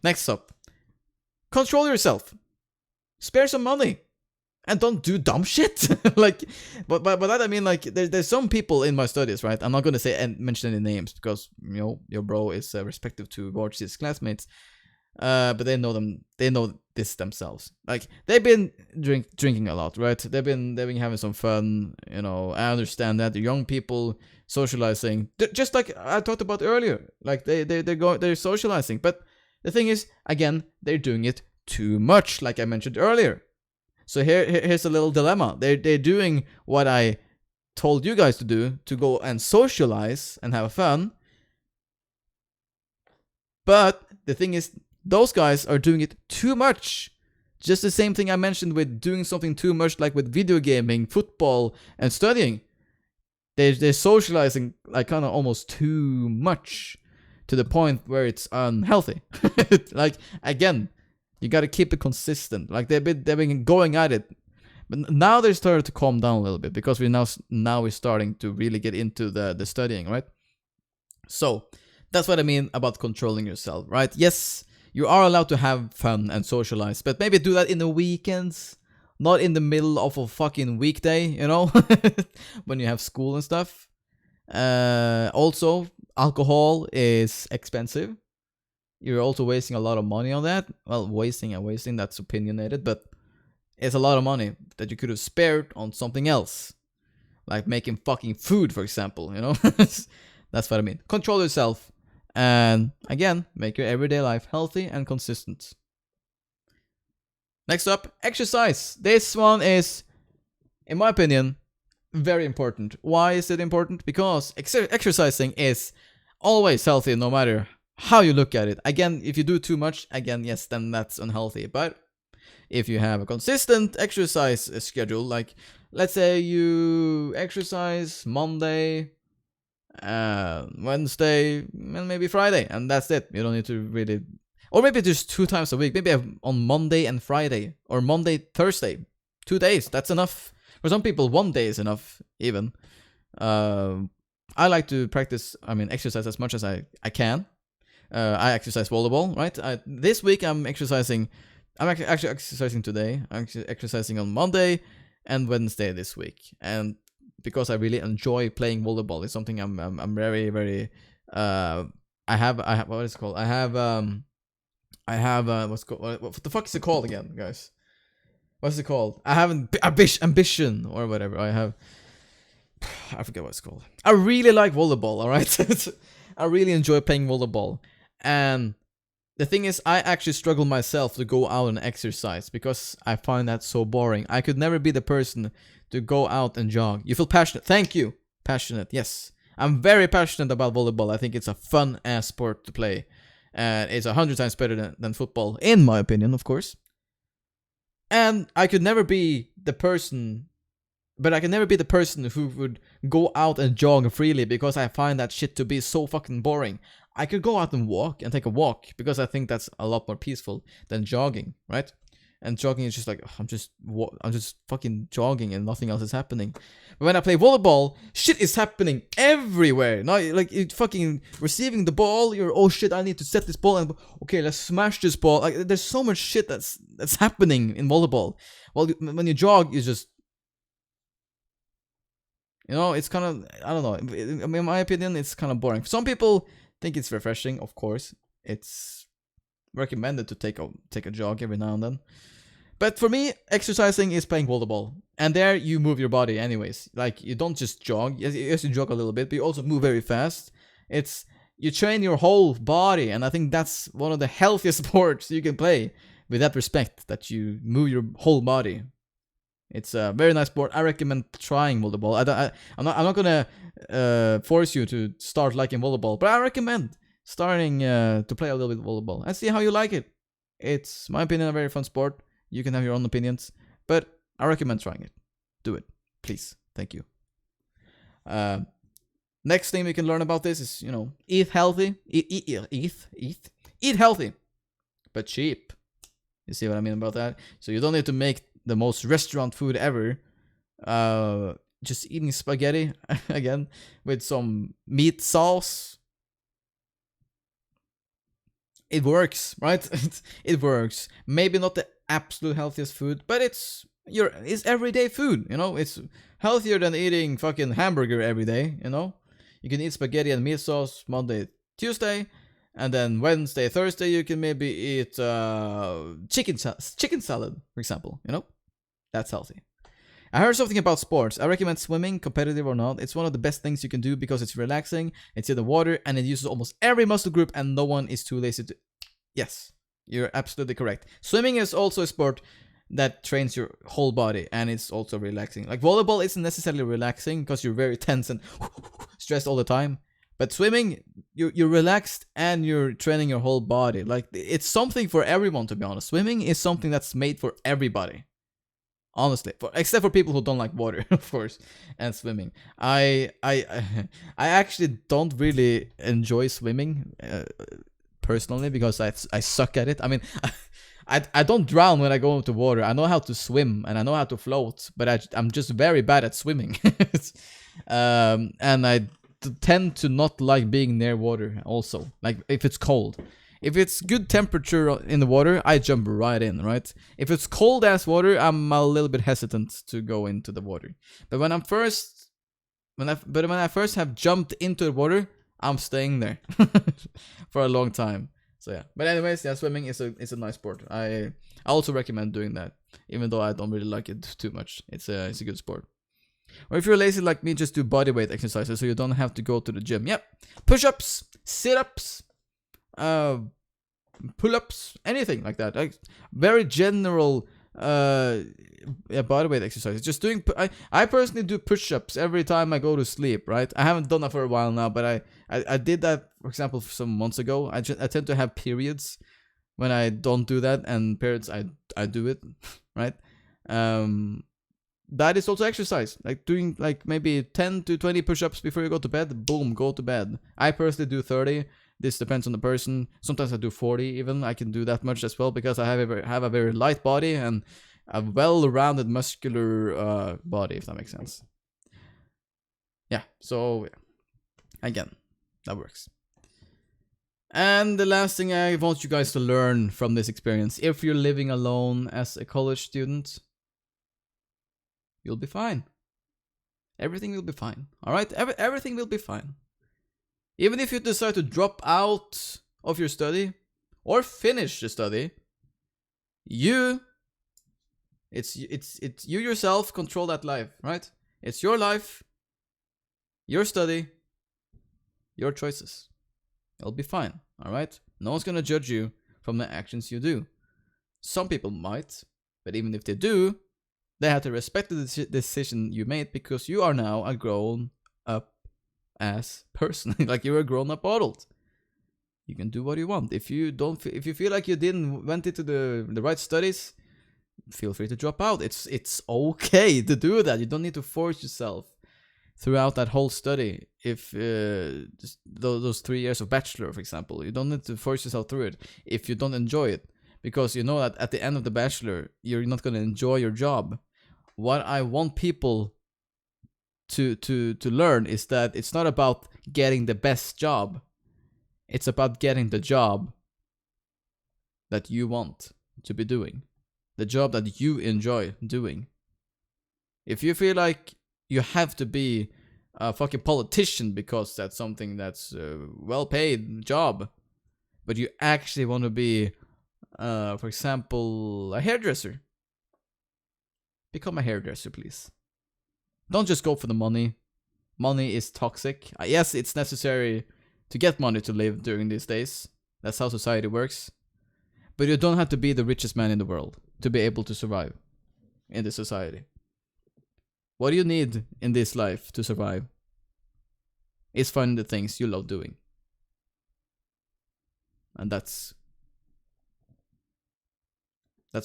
Next up, control yourself. Spare some money. And don't do dumb shit. Like, but by that I mean, like, there's some people in my studies, right? I'm not gonna say and mention any names because, you know, your bro is respective to watch his classmates. But they know this themselves. Like, they've been drinking a lot, right? They've been having some fun, you know. I understand that the young people socializing, just like I talked about earlier. Like they're socializing, but the thing is, again, they're doing it too much, like I mentioned earlier. So here's a little dilemma. They're doing what I told you guys to do, to go and socialize and have fun. But the thing is, those guys are doing it too much. Just the same thing I mentioned with doing something too much, like with video gaming, football, and studying. They're socializing like kind of almost too much, to the point where it's unhealthy. Like, again, you gotta keep it consistent. Like, they've been going at it, but now they're starting to calm down a little bit because now we're starting to really get into the studying, right? So that's what I mean about controlling yourself, right? Yes, you are allowed to have fun and socialize, but maybe do that in the weekends, not in the middle of a fucking weekday, you know, when you have school and stuff. Also, alcohol is expensive. You're also wasting a lot of money on that. Well, wasting, that's opinionated, but it's a lot of money that you could have spared on something else. Like making fucking food, for example, you know? That's what I mean. Control yourself. And again, make your everyday life healthy and consistent. Next up, exercise. This one is, in my opinion, very important. Why is it important? Because exercising is always healthy, no matter how you look at it. Again, if you do too much, again, yes, then that's unhealthy. But if you have a consistent exercise schedule, like let's say you exercise Monday, Wednesday, and maybe Friday, and that's it. You don't need to really, or maybe just 2 times a week. Maybe on Monday and Friday, or Monday, Thursday, 2 days. That's enough. For some people, 1 day is enough. Even I like to exercise as much as I can. I exercise volleyball, right? This week I'm exercising. I'm actually exercising today. I'm actually exercising on Monday and Wednesday this week, and because I really enjoy playing volleyball, it's something I'm very, very. I have what is it called? I have what the fuck is it called again, guys? What's it called? I have an ambition or whatever. I forget what it's called. I really like volleyball. All right, I really enjoy playing volleyball. And the thing is, I actually struggle myself to go out and exercise because I find that so boring. I could never be the person to go out and jog. You feel passionate. Thank you. Passionate. Yes. I'm very passionate about volleyball. I think it's a fun ass sport to play. And it's 100 times better than football, in my opinion, of course. And I could never be the person, but I can never be the person who would go out and jog freely because I find that shit to be so fucking boring. I could go out and walk and take a walk because I think that's a lot more peaceful than jogging, right? And jogging is just like, I'm just fucking jogging and nothing else is happening. But when I play volleyball, shit is happening everywhere. Now, like, you fucking receiving the ball, you're, oh shit, I need to set this ball and, okay, let's smash this ball. Like, there's so much shit that's happening in volleyball. Well, when you jog, you just, you know, it's kind of, I don't know. In my opinion, it's kind of boring. Some people think it's refreshing, of course. It's recommended to take a jog every now and then. But for me, exercising is playing volleyball. And there you move your body anyways. Like, you don't just jog. Yes, you jog a little bit, but you also move very fast. You train your whole body, and I think that's one of the healthiest sports you can play with that respect, that you move your whole body. It's a very nice sport. I recommend trying volleyball. I'm not gonna force you to start liking volleyball, but I recommend starting to play a little bit of volleyball and see how you like it. It's, my opinion, a very fun sport. You can have your own opinions, but I recommend trying it. Do it, please. Thank you. Next thing we can learn about this is, you know, eat healthy. Eat healthy, but cheap. You see what I mean about that? So you don't need to make the most restaurant food ever. Just eating spaghetti again with some meat sauce. It works, right? It works. Maybe not the absolute healthiest food, but it's everyday food, you know? It's healthier than eating fucking hamburger every day, you know? You can eat spaghetti and meat sauce Monday, Tuesday, and then Wednesday, Thursday you can maybe eat chicken salad, for example, you know? That's healthy. I heard something about sports. I recommend swimming, competitive or not. It's one of the best things you can do because it's relaxing, it's in the water, and it uses almost every muscle group, and no one is too lazy to... Yes, you're absolutely correct. Swimming is also a sport that trains your whole body, and it's also relaxing. Like, volleyball isn't necessarily relaxing because you're very tense and stressed all the time. But swimming, you're relaxed and you're training your whole body. Like, it's something for everyone, to be honest. Swimming is something that's made for everybody. Honestly, except for people who don't like water, of course, and swimming. I actually don't really enjoy swimming personally because I suck at it. I mean, I don't drown when I go into water. I know how to swim and I know how to float, but I'm just very bad at swimming. And I tend to not like being near water also, like if it's cold. If it's good temperature in the water, I jump right in, right? If it's cold ass water, I'm a little bit hesitant to go into the water. But when I first have jumped into the water, I'm staying there for a long time. So yeah. But anyways, yeah, swimming is a nice sport. I also recommend doing that, even though I don't really like it too much. It's a good sport. Or if you're lazy like me, just do bodyweight exercises so you don't have to go to the gym. Yep. Push-ups, sit-ups, pull-ups, anything like that. Like, very general bodyweight exercises. Just doing I personally do push-ups every time I go to sleep, right? I haven't done that for a while now, but I did that, for example, some months ago. I tend to have periods when I don't do that, and periods I do it, right? That is also exercise, like doing like maybe 10 to 20 push-ups before you go to bed. Boom, go to bed. I personally do 30. This depends on the person. Sometimes I do 40 even. I can do that much as well because I have a very light body and a well-rounded muscular body, if that makes sense. Yeah, so again, that works. And the last thing I want you guys to learn from this experience, if you're living alone as a college student, you'll be fine. Everything will be fine. Alright? Everything will be fine. Even if you decide to drop out of your study or finish the study, it's you yourself control that life, right? It's your life, your study, your choices. It'll be fine, alright? No one's gonna judge you from the actions you do. Some people might, but even if they do, they have to respect the decision you made because you are now a grown-up ass person. Like you're a grown-up adult. You can do what you want. If you don't, if you feel like you didn't went into the right studies, feel free to drop out. It's okay to do that. You don't need to force yourself throughout that whole study. If just those 3 years of bachelor, for example, you don't need to force yourself through it if you don't enjoy it, because you know that at the end of the bachelor, you're not gonna enjoy your job. What I want people to learn is that it's not about getting the best job. It's about getting the job that you want to be doing. The job that you enjoy doing. If you feel like you have to be a fucking politician because that's something that's a well-paid job, but you actually want to be, for example, a hairdresser, become a hairdresser, please. Don't just go for the money. Money is toxic. Yes, it's necessary to get money to live during these days. That's how society works. But you don't have to be the richest man in the world to be able to survive in this society. What do you need in this life to survive? Is finding the things you love doing. And that's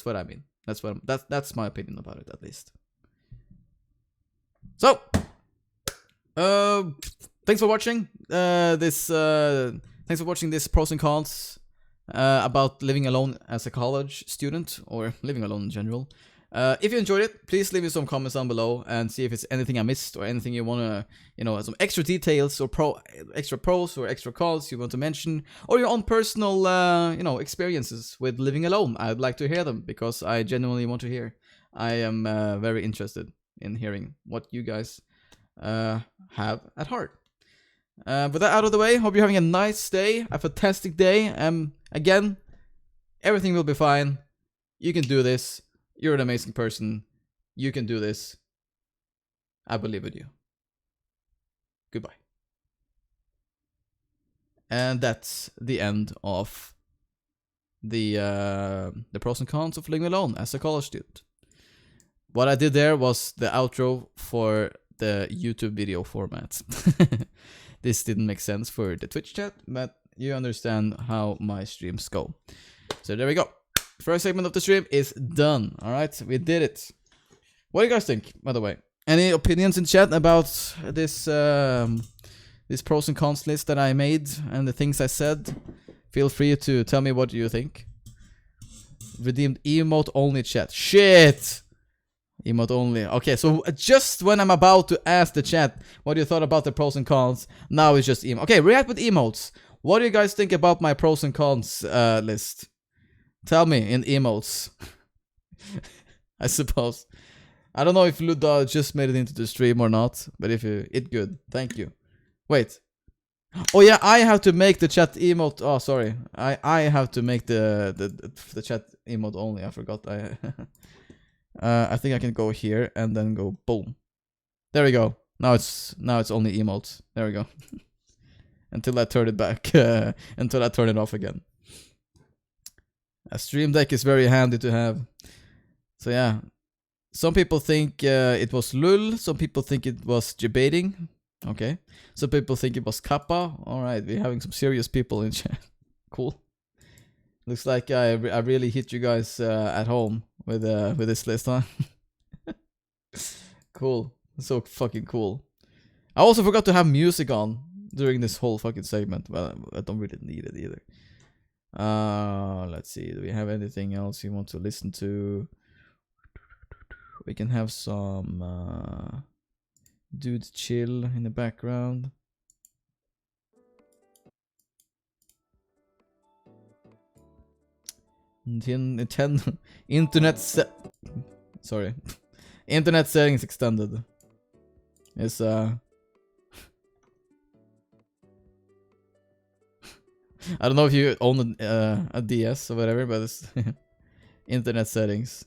what I mean. That's my opinion about it, at least. So, thanks for watching this. Thanks for watching this pros and cons about living alone as a college student, or living alone in general. If you enjoyed it, please leave me some comments down below and see if it's anything I missed or anything you wanna, some extra details or extra pros or extra cons you want to mention, or your own personal, experiences with living alone. I'd like to hear them because I genuinely want to hear. I am very interested in hearing what you guys have at heart. With that out of the way, hope you're having a nice day, a fantastic day. Again, everything will be fine. You can do this. You're an amazing person. You can do this. I believe in you. Goodbye. And that's the end of the pros and cons of living alone as a college student. What I did there was the outro for the YouTube video format. This didn't make sense for the Twitch chat, but you understand how my streams go. So there we go. First segment of the stream is done. Alright, we did it. What do you guys think, by the way? Any opinions in chat about this this pros and cons list that I made and the things I said? Feel free to tell me what you think. Redeemed emote only chat. Shit! Emote only. Okay, so just when I'm about to ask the chat what you thought about the pros and cons, now it's just emote. Okay, react with emotes. What do you guys think about my pros and cons list? Tell me in emotes. I suppose. I don't know if Luda just made it into the stream or not, but if you, it good. Thank you. Wait. Oh yeah, I have to make the chat emote. Oh, sorry. I have to make the chat emote only. I forgot. I think I can go here and then go boom. There we go. Now it's only emotes. There we go. Until I turn it back. Until I turn it off again. A stream deck is very handy to have. So yeah. Some people think it was lul. Some people think it was debating. Okay. Some people think it was kappa. Alright, we're having some serious people in chat. Cool. Looks like I really hit you guys at home with this list, huh? Cool. So fucking cool. I also forgot to have music on during this whole fucking segment. Well, I don't really need it either. Let's see. Do we have anything else you want to listen to? We can have some dude chill in the background. Internet settings extended. It's I don't know if you own a DS or whatever, but it's internet settings.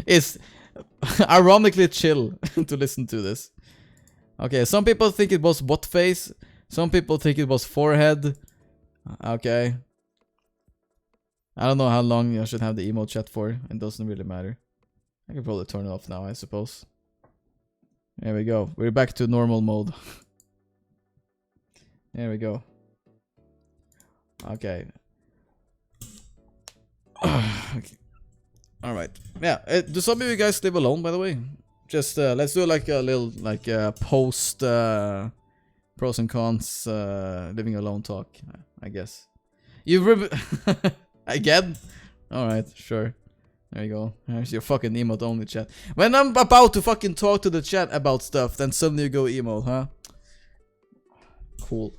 It's ironically chill to listen to this. Okay, some people think it was butt face. Some people think it was forehead. Okay. I don't know how long I should have the emote chat for. It doesn't really matter. I can probably turn it off now, I suppose. There we go. We're back to normal mode. There we go. Okay. Okay. All right. Yeah. Do some of you guys live alone, by the way? Just let's do like a little post pros and cons living alone talk. I guess. You again? All right. Sure. There you go. There's your fucking emote only chat. When I'm about to fucking talk to the chat about stuff, then suddenly you go emote, huh? Cool.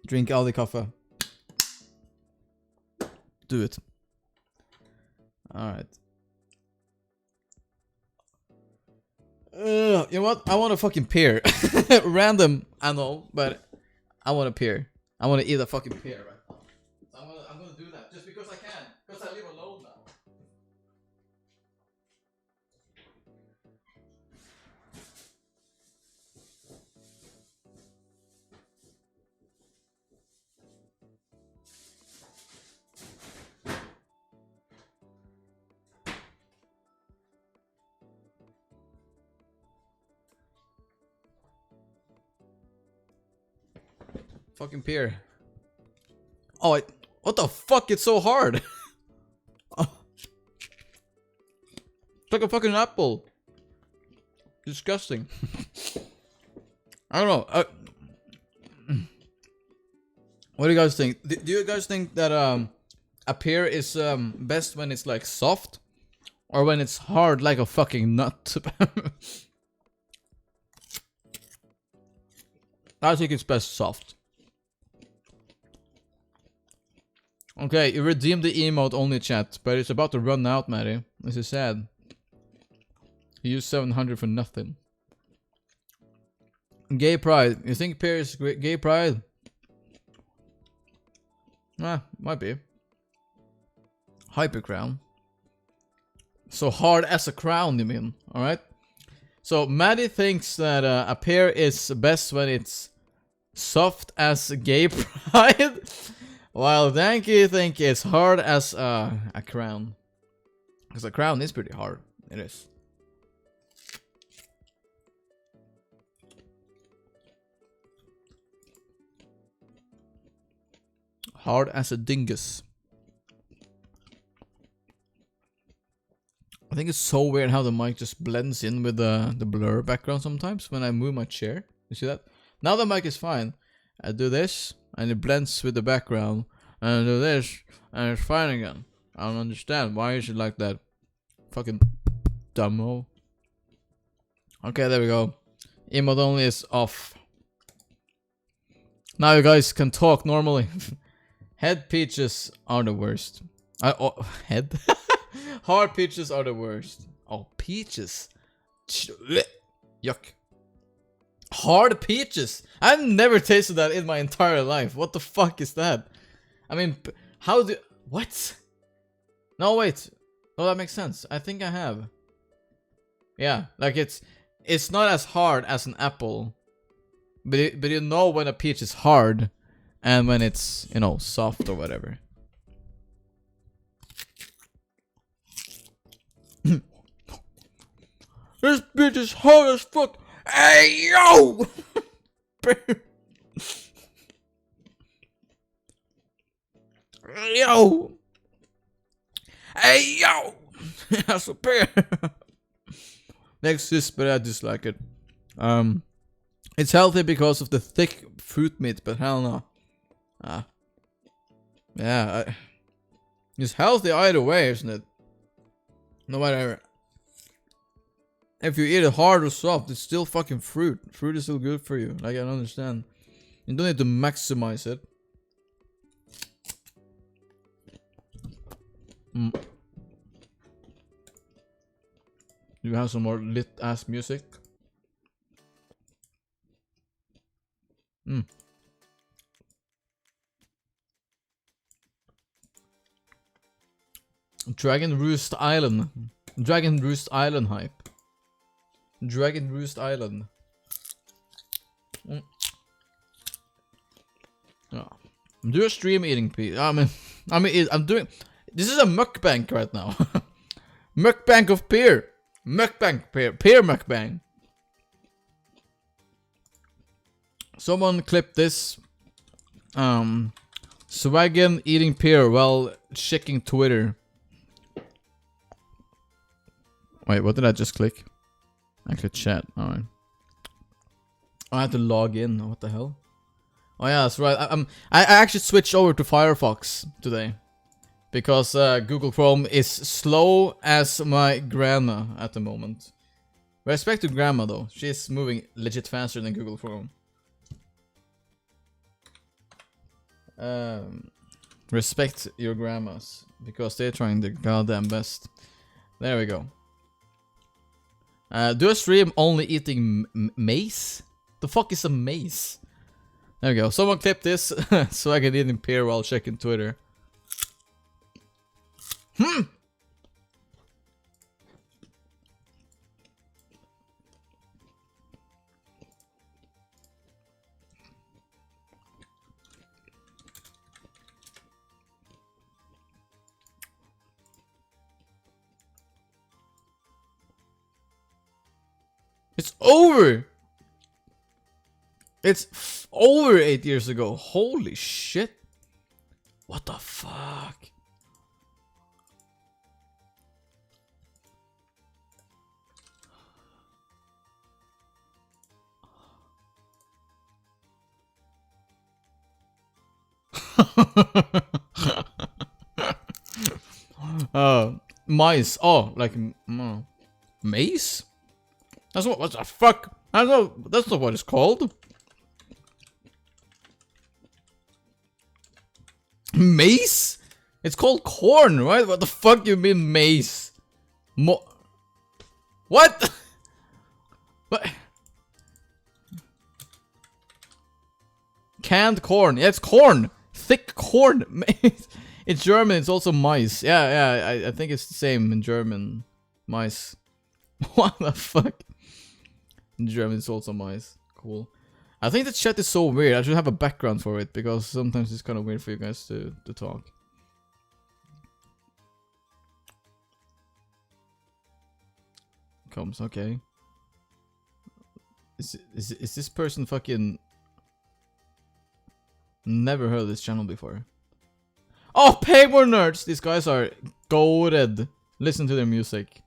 Drink all the coffee. Do it. Alright. You know what? I want a fucking pear. Random, I know, but I want a pear. I want to eat a fucking pear right now. I'm gonna do that just because I can. Because I live alone now. Fucking pear. Oh, what the fuck? It's so hard. Oh. It's like a fucking apple. Disgusting. I don't know. What do you guys think? Do you guys think that a pear is best when it's like soft, or when it's hard like a fucking nut? I think it's best soft. Okay, you redeemed the emote only chat, but it's about to run out, Matty. This is sad. You used 700 for nothing. Gay pride. You think pear is gay pride? Might be. Hyper crown. So hard as a crown, you mean? Alright. So Maddie thinks that a pear is best when it's soft as gay pride. While Danky think it's hard as a crown. Because a crown is pretty hard. It is. Hard as a dingus. I think it's so weird how the mic just blends in with the blur background sometimes when I move my chair. You see that? Now the mic is fine. I do this, and it blends with the background. And I do this, and it's fine again. I don't understand. Why is it like that? Fucking dumbo. Okay, there we go. Emote only is off. Now you guys can talk normally. Head peaches are the worst. Head? Hard peaches are the worst. Oh, peaches. Yuck. Hard peaches. I've never tasted that in my entire life. What the fuck is that? I mean, how do... What? No, wait. No, that makes sense. I think I have. Yeah, like it's not as hard as an apple. But you know when a peach is hard and when it's, you know, soft or whatever. This bitch is hard as fuck. Hey, yo! Yo! Hey, yo! That's a pear. Next is, but I dislike it. It's healthy because of the thick fruit meat, but hell no. Yeah, it's healthy either way, isn't it? No matter if you eat it hard or soft, it's still fucking fruit. Fruit is still good for you. Like, I don't understand. You don't need to maximize it. You have some more lit ass music. Dragon Roost Island. Dragon Roost Island hype. Dragon Roost Island. Yeah. I'm doing stream eating peas. I'm doing. This is a mukbang right now. Mukbang of pear. Mukbang pear. Pear mukbang. Someone clipped this. Swagen eating pear while checking Twitter. Wait, what did I just click? I clicked chat. Alright. I have to log in. What the hell? Oh yeah, that's right. I actually switched over to Firefox today. Because Google Chrome is slow as my grandma at the moment. Respect to grandma though. She's moving legit faster than Google Chrome. Respect your grandmas. Because they're trying their goddamn best. There we go. Do a stream only eating mace? The fuck is a mace? There we go. Someone clip this so I can eat in pear while checking Twitter. It's over! It's over 8 years ago. Holy shit. What the fuck? Mice. Oh, like mace? That's what the fuck? I don't know. That's not what it's called. Mace? It's called corn, right? What the fuck you mean mace? What? What? Canned corn. Yeah, it's corn. Thick corn. In German, it's also mice. Yeah, I think it's the same in German. Mice. What the fuck? In German, it's also mice. Cool. I think the chat is so weird. I should have a background for it because sometimes it's kind of weird for you guys to talk. Comes, okay. Is this person fucking... Never heard of this channel before. Oh, Paper Nerds! These guys are goated. Listen to their music.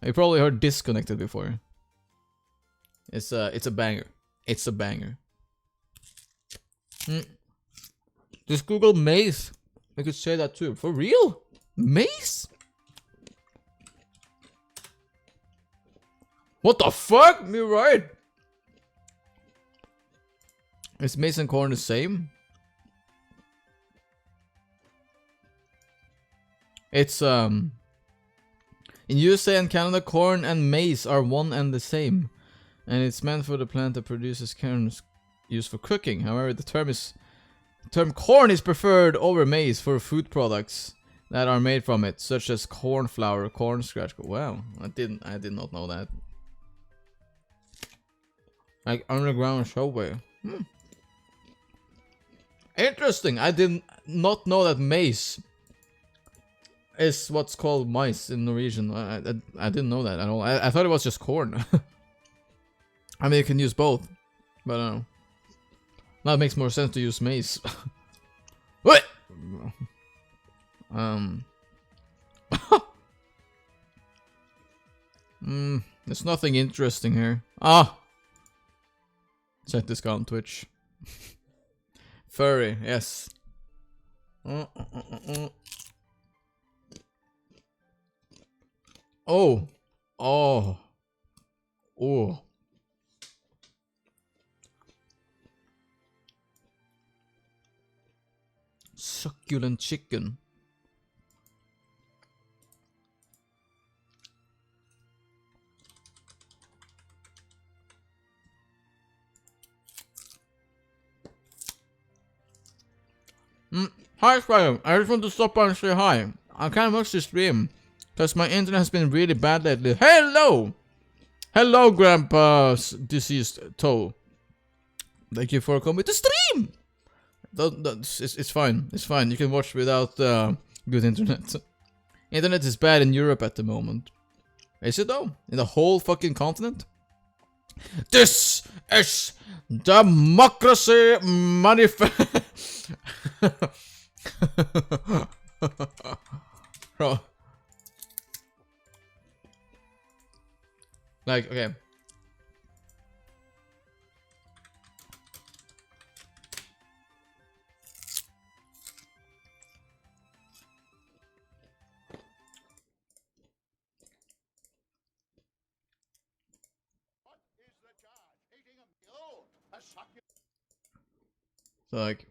You probably heard Disconnected before. It's a banger. It's a banger. Just Google mace. I could say that too. For real? Mace? What the fuck? You're right. Is mace and corn the same? It's in USA and Canada, corn and maize are one and the same, and it's meant for the plant that produces kernels used for cooking. However, the term corn is preferred over maize for food products that are made from it, such as corn flour, corn scratch. Wow, I did not know that. Like underground showware. Interesting. I did not know that maize is what's called mice in Norwegian. I didn't know that at all. I thought it was just corn. I mean, you can use both, but I don't know. Now it makes more sense to use maize. What? There's nothing interesting here. Check this guy on Twitch. Furry, yes. Oh. Succulent chicken. Hi, Swagen. I just want to stop by and say hi. I can't watch the stream because my internet has been really bad lately. Hello! Hello, Grandpa's deceased toe. Thank you for coming to stream! It's fine. It's fine. You can watch without Good internet. Internet is bad in Europe at the moment. Is it though? In the whole fucking continent? This is democracy manifest. Bro. Like, okay. So like,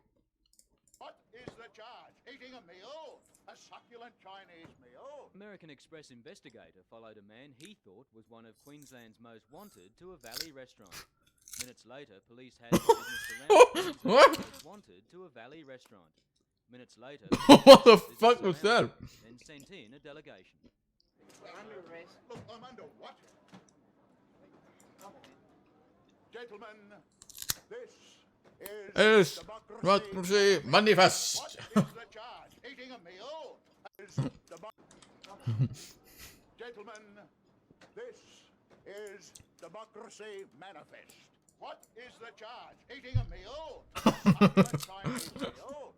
what is the charge? Eating a meal? A succulent Chinese meal? American Express investigator followed a man he thought was one of Queensland's most wanted to a Valley restaurant. Minutes later, police had the business surrounded What? most wanted to a Valley restaurant. Minutes later, what the fuck was that? then sent in a delegation. Under arrest. Look, I'm under what? Gentlemen, this is Democracy manifest. What is the charge? Eating a meal? Gentlemen, this is democracy manifest. What is the charge? Eating a meal? A succulent Chinese meal?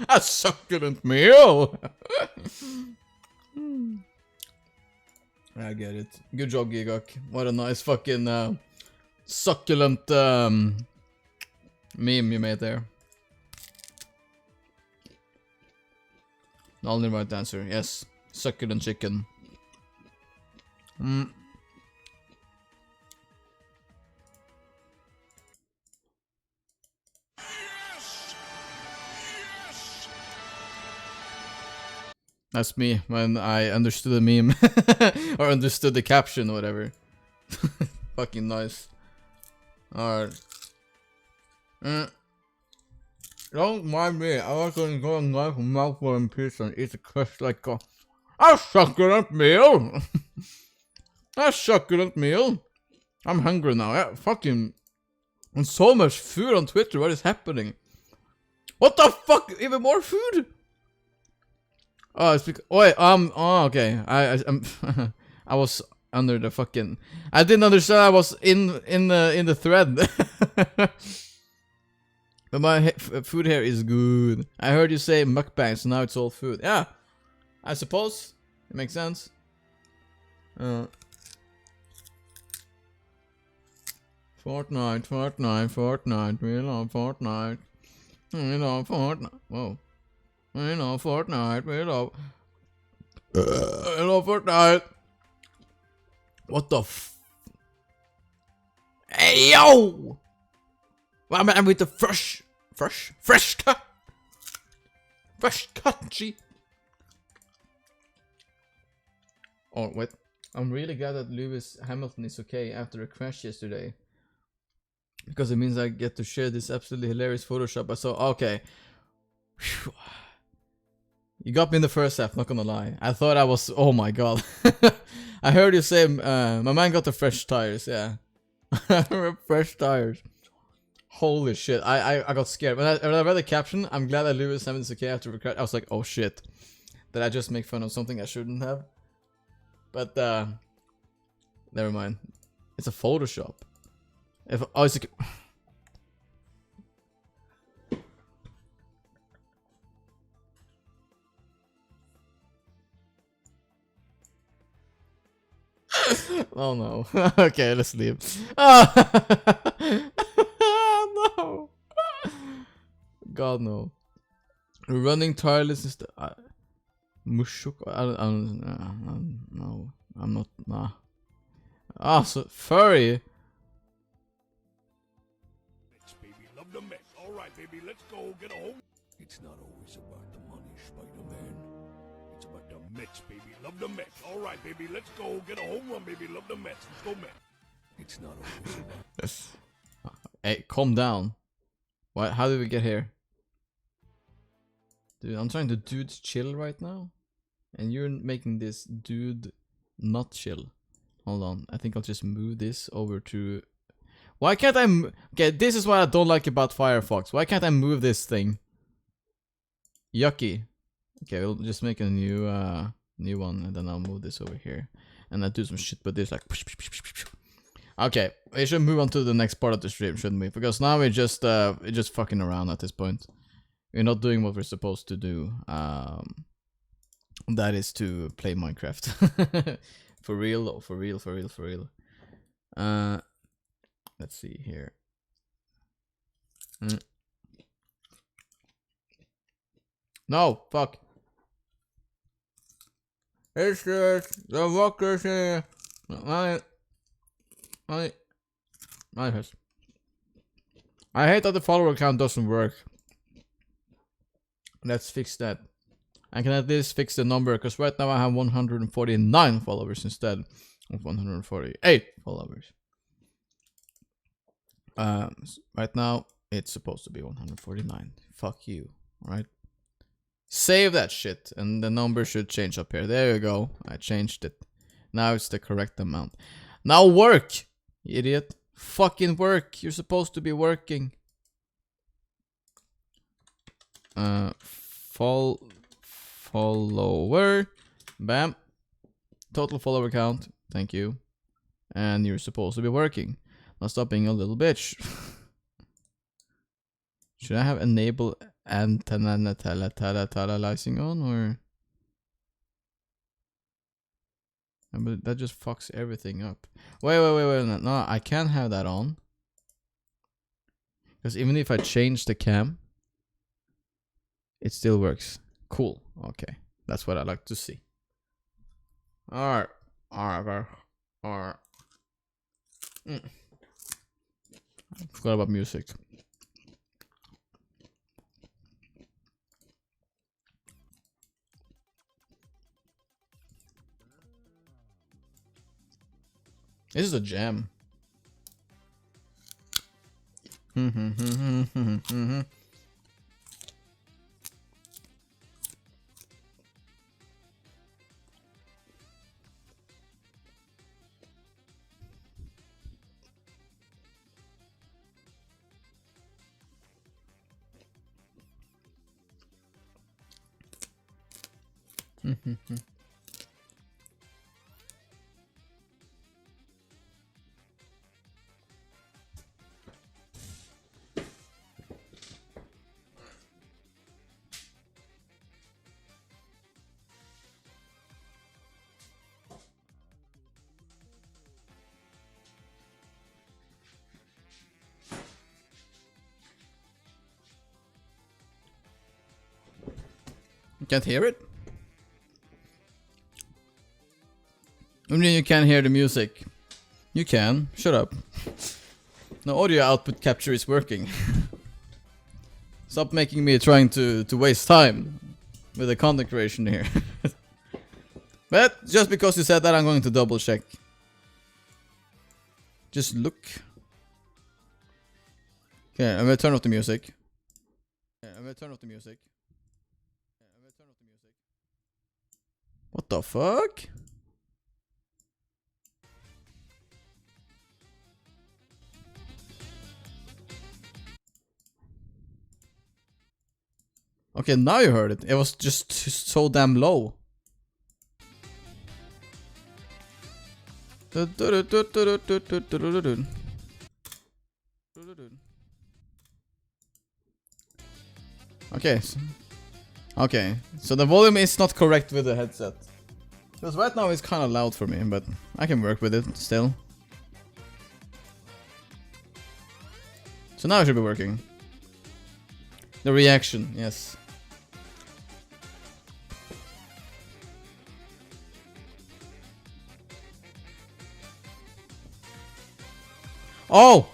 A succulent meal. I get it. Good job, Gigok. What a nice fucking succulent meme you made there. Only right answer. Yes, succulent chicken. That's me when I understood the meme or understood the caption or whatever. Fucking nice. Alright. Don't mind me. I was gonna go and like a mouthful in peace and eat a crust like a succulent meal. A succulent meal. I'm hungry now. Yeah, fucking. And so much food on Twitter. What is happening? What the fuck? Even more food? Oh, it's because. Oh, wait, oh, okay. I was under the fucking. I didn't understand. I was in the thread. But my food here is good. I heard you say mukbang, so now it's all food. Yeah, I suppose it makes sense. Fortnite, we love Fortnite. We love Fortnite. Whoa. We love Fortnite, we love Fortnite. What the Hey, yo! I'm with the fresh cut. Fresh cut, G. Oh, wait. I'm really glad that Lewis Hamilton is okay after a crash yesterday. Because it means I get to share this absolutely hilarious Photoshop I saw. Okay. Whew. You got me in the first half, not gonna lie. I thought I was... Oh my god. I heard you say my man got the fresh tires, yeah. Fresh tires. Holy shit, I got scared. When I read the caption, I'm glad that Lewis Hamilton's okay after a crash. I was like, oh shit. Did I just make fun of something I shouldn't have? But, never mind. It's a Photoshop. Oh, it's a... Oh no. Okay, let's leave. No. God no. Running tireless is the Mushuk. No, I'm not. Nah. Ah, so furry. Baby, love the mess. All right, baby, let's go get home. It's not always about the money, Spider-Man. It's about the Mets, baby. Love the Mets. All right, baby, let's go get a home run, baby. Love the Mets. Let's go, Mets. It's not always about. Hey, calm down. What? How did we get here? Dude, I'm trying to dude chill right now, and you're making this dude not chill. Hold on. I think I'll just move this over to... Why can't I... Okay, this is what I don't like about Firefox. Why can't I move this thing? Yucky. Okay, we'll just make a new one, and then I'll move this over here. And I'll do some shit with this, like... Okay, we should move on to the next part of the stream, shouldn't we? Because now we're just fucking around at this point. We're not doing what we're supposed to do. That is to play Minecraft. For real, for real, for real, for real. Let's see here. No, fuck. It's just democracy. I hate that the follower count doesn't work. Let's fix that. I can at least fix the number, because right now I have 149 followers instead of 148 followers. Right now it's supposed to be 149. Fuck you, right? Save that shit, and the number should change up here. There you go. I changed it. Now it's the correct amount. Now work, idiot. Fucking work. You're supposed to be working. Follower. Bam. Total follower count. Thank you. And you're supposed to be working. Now stop being a little bitch. Should I have enable antenna-talizing on, or? But that just fucks everything up. Wait. No, I can't have that on. Because even if I change the cam, it still works. Cool. Okay. That's what I like to see. Alright. Alright. Forgot about music. This is a jam. You can't hear it? I mean, you can't hear the music. You can. Shut up. No, audio output capture is working. Stop making me trying to waste time with the content creation here. But just because you said that, I'm going to double check. Just look. Okay, I'm gonna turn off the music. What the fuck? Okay, now you heard it. It was just so damn low. Okay, so the volume is not correct with the headset. Because right now it's kind of loud for me, but I can work with it still. So now it should be working. The reaction, yes. Oh!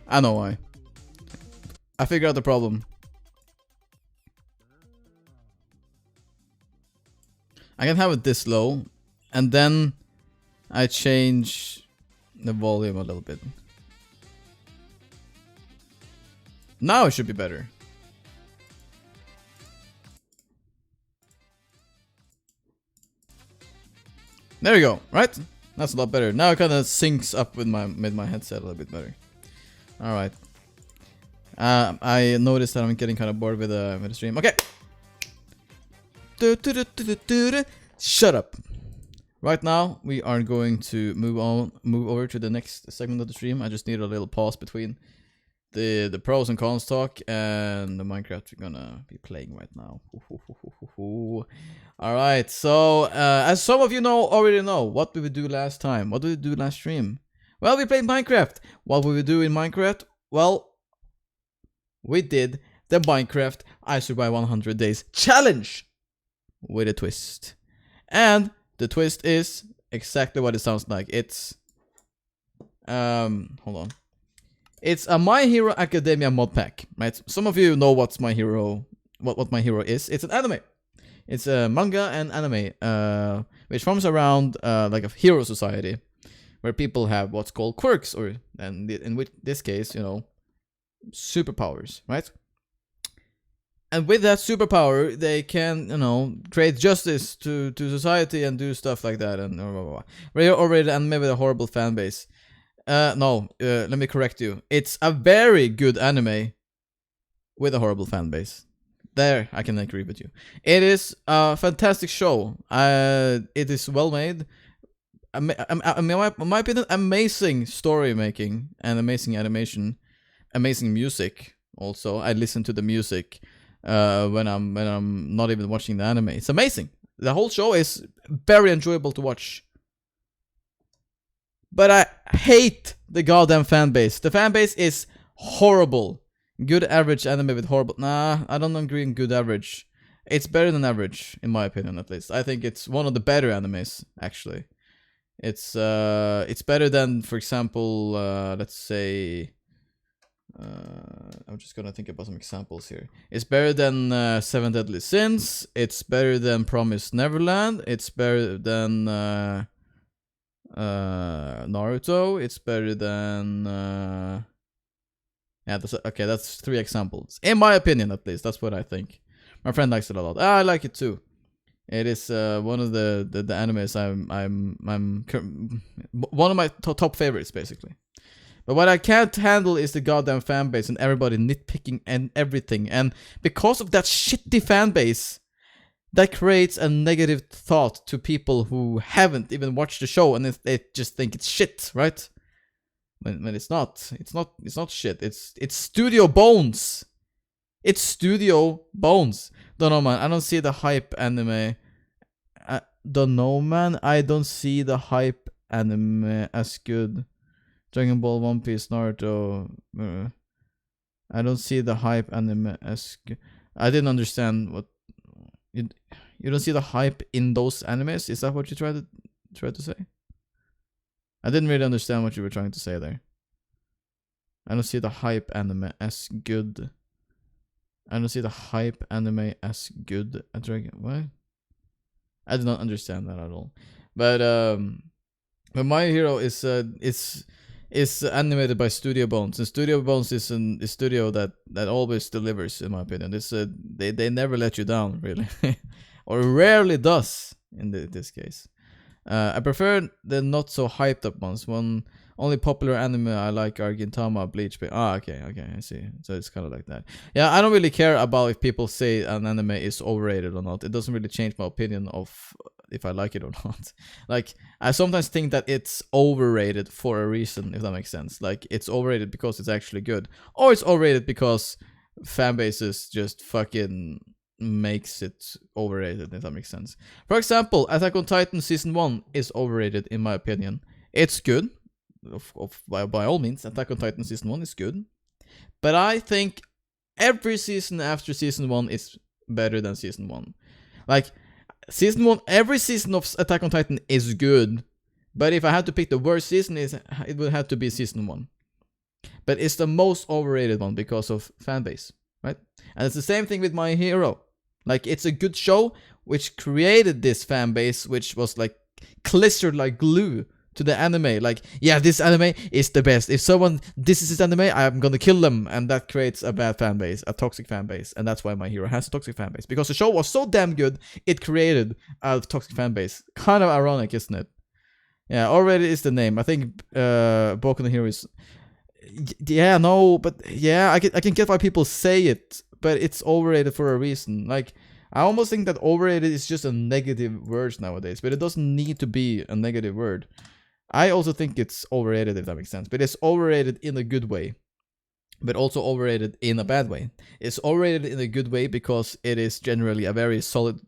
I know why. I figured out the problem. I can have it this low, and then I change the volume a little bit. Now it should be better. There you go, right? That's a lot better. Now it kind of syncs up with my headset a little bit better. All right. I noticed that I'm getting kind of bored with the stream. Okay. Shut up. Right now we are going to move over to the next segment of the stream. I just need a little pause between the pros and cons talk and the Minecraft we're gonna be playing right now. All right. So as some of you already know, what did we do last time? What did we do last stream? Well, we played Minecraft. What did we do in Minecraft? Well, we did the Minecraft I Survive 100 Days challenge with a twist. And the twist is exactly what it sounds like. It's hold on. It's a My Hero Academia mod pack, right? Some of you know what's My Hero, what My Hero is. It's an anime. It's a manga and anime, which forms around like a hero society, where people have what's called quirks, or in this case, superpowers, right? And with that superpower, they can, create justice to society and do stuff like that, and blah, blah, blah. We're already anime with a horrible fan base. No, let me correct you. It's a very good anime with a horrible fan base. There, I can agree with you. It is a fantastic show. It is well made. In my opinion, amazing story making and amazing animation, amazing music. Also, I listen to the music when I'm not even watching the anime. It's amazing. The whole show is very enjoyable to watch. But I hate the goddamn fan base. The fan base is horrible. Good average anime with horrible. Nah, I don't agree in good average. It's better than average, in my opinion, at least. I think it's one of the better animes, actually. It's better than, for example, let's say. I'm just gonna think about some examples here. It's better than Seven Deadly Sins. It's better than Promised Neverland. It's better than Naruto. It's better than yeah, that's 3 examples. In my opinion, at least. That's what I think. My friend likes it a lot. I like it too. It is one of the animes I'm one of my top favorites, basically. But what I can't handle is the goddamn fan base and everybody nitpicking and everything. And because of that shitty fan base, that creates a negative thought to people who haven't even watched the show, and they just think it's shit, right? When it's not. It's not shit. It's Studio Bones. It's Studio Bones. Don't know, man. I don't see the hype anime. I don't know, man. I don't see the hype anime as good. Dragon Ball, One Piece, Naruto. I don't see the hype anime as good. I didn't understand what you don't see the hype in those animes. Is that what you tried to say? I didn't really understand what you were trying to say there. I don't see the hype anime as good. I don't see the hype anime as good. What? I did not understand that at all. But My Hero is animated by Studio Bones, and Studio Bones is a studio that always delivers, in my opinion. They never let you down, really, or rarely does in this case. I prefer the not so hyped up ones. One only popular anime I like are Gintama, Bleach. Okay, I see. So it's kind of like that. Yeah, I don't really care about if people say an anime is overrated or not. It doesn't really change my opinion of if I like it or not. Like, I sometimes think that it's overrated for a reason, if that makes sense. Like, it's overrated because it's actually good, or it's overrated because fan bases just fucking makes it overrated, if that makes sense. For example, Attack on Titan Season 1 is overrated, in my opinion. It's good. By all means, Attack on Titan Season 1 is good. But I think every season after Season 1 is better than Season 1. Like, Season 1, every season of Attack on Titan is good. But if I had to pick the worst season, it would have to be Season 1. But it's the most overrated one because of fanbase, right? And it's the same thing with My Hero. Like, it's a good show which created this fanbase, which was like clistered like glue to the anime. Like, yeah, this anime is the best. If someone disses this anime, I'm gonna kill them. And that creates a bad fan base, a toxic fan base. And that's why My Hero has a toxic fan base. Because the show was so damn good, it created a toxic fan base. Kind of ironic, isn't it? Yeah, overrated is the name. I think Boku no Hero is. Yeah, no, but yeah, I can get why people say it, but it's overrated for a reason. Like, I almost think that overrated is just a negative word nowadays, but it doesn't need to be a negative word. I also think it's overrated, if that makes sense, but it's overrated in a good way, but also overrated in a bad way. It's overrated in a good way because it is generally a very solid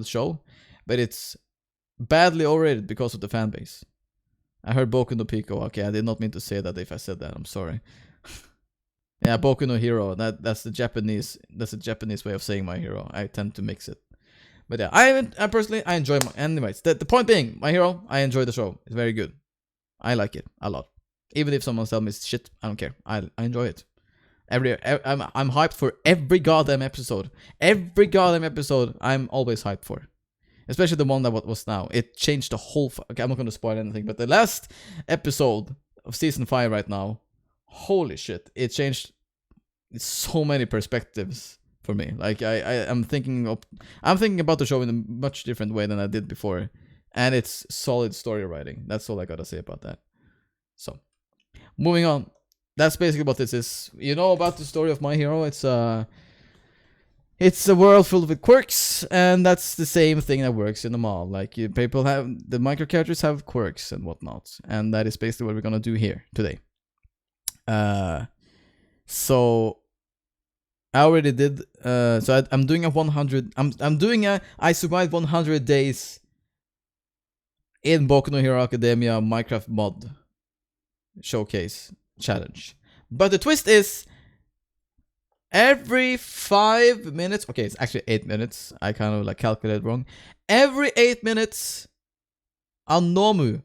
show, but it's badly overrated because of the fan base. I heard Boku no Pico. Okay, I did not mean to say that. If I said that, I'm sorry. Yeah, Boku no Hero. That's the Japanese way of saying My Hero. I tend to mix it. But yeah, I personally enjoy my. Anyways, the point being, My Hero. I enjoy the show. It's very good. I like it a lot. Even if someone tells me it's shit, I don't care. I enjoy it. I'm hyped for every goddamn episode. Every goddamn episode, I'm always hyped for. Especially the one that was now. It changed the whole... Okay, I'm not going to spoil anything, but the last episode of Season 5 right now, holy shit, it changed so many perspectives for me. Like, I'm thinking about the show in a much different way than I did before. And it's solid story writing. That's all I gotta say about that. So, moving on. That's basically what this is. You know about the story of My Hero. It's a world filled with quirks, and that's the same thing that works in the mall. Like, people have, the micro characters have quirks and whatnot, and that is basically what we're gonna do here today. So I already did. I'm doing a 100. I'm doing a I survived 100 days in Boku no Hero Academia Minecraft mod showcase challenge. But the twist is, every 5 minutes, okay, it's actually 8 minutes. I kind of like calculated wrong. Every 8 minutes, a Nomu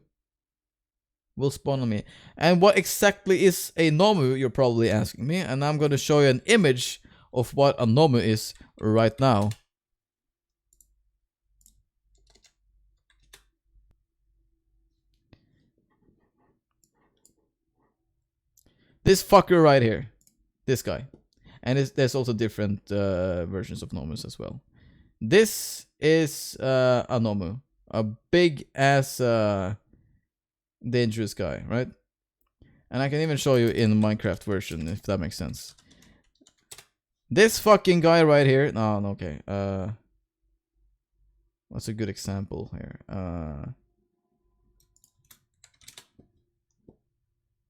will spawn on me. And what exactly is a Nomu, you're probably asking me. And I'm going to show you an image of what a Nomu is right now. This fucker right here. This guy. And there's also different versions of Nomus as well. This is a Nomu. A big ass dangerous guy, right? And I can even show you in Minecraft version, if that makes sense. This fucking guy right here. No, okay. What's a good example here?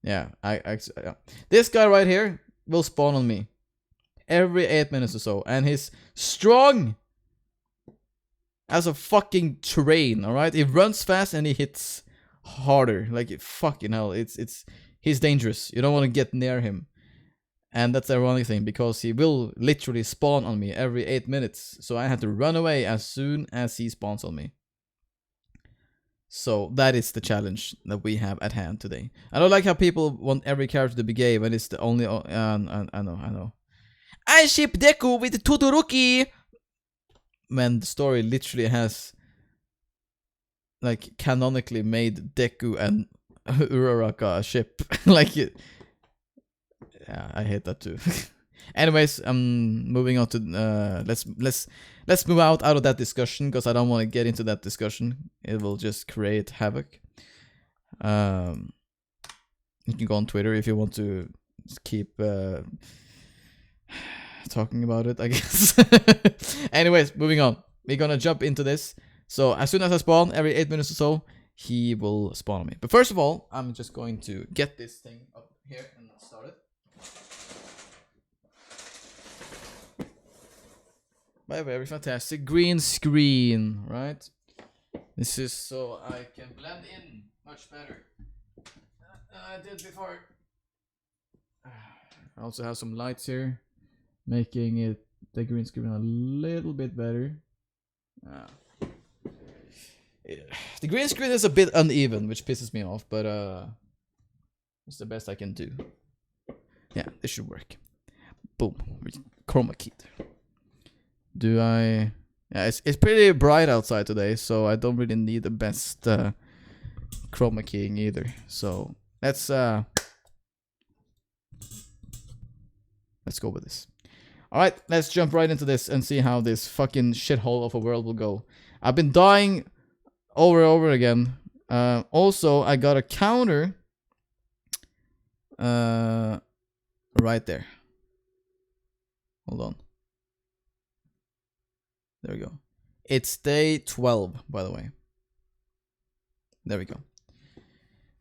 Yeah, this guy right here will spawn on me every 8 minutes or so, and he's strong as a fucking train. All right, he runs fast and he hits harder. Like, fucking hell, he's dangerous. You don't want to get near him, and that's the ironic thing, because he will literally spawn on me every 8 minutes. So I have to run away as soon as he spawns on me. So that is the challenge that we have at hand today. I don't like how people want every character to be gay when it's the only... I know. I ship Deku with Todoroki! Man, the story literally has... like, canonically made Deku and Uraraka a ship. Like, yeah, I hate that too. Anyways, I'm moving on to... Let's move out of that discussion, because I don't want to get into that discussion. It will just create havoc. You can go on Twitter if you want to keep talking about it, I guess. Anyways, moving on. We're gonna jump into this. So as soon as I spawn, every 8 minutes or so, he will spawn on me. But first of all, I'm just going to get this thing up here and start it. By a very fantastic green screen, right? This is so I can blend in much better than I did before. I also have some lights here, making it the green screen a little bit better. The green screen is a bit uneven, which pisses me off, but it's the best I can do. Yeah, this should work. Boom, chroma key. Do I... yeah, it's pretty bright outside today, so I don't really need the best chroma keying either. So let's go with this. Alright, let's jump right into this and see how this fucking shithole of a world will go. I've been dying over and over again Also, I got a counter right there. Hold on. There we go. It's day 12, by the way. There we go.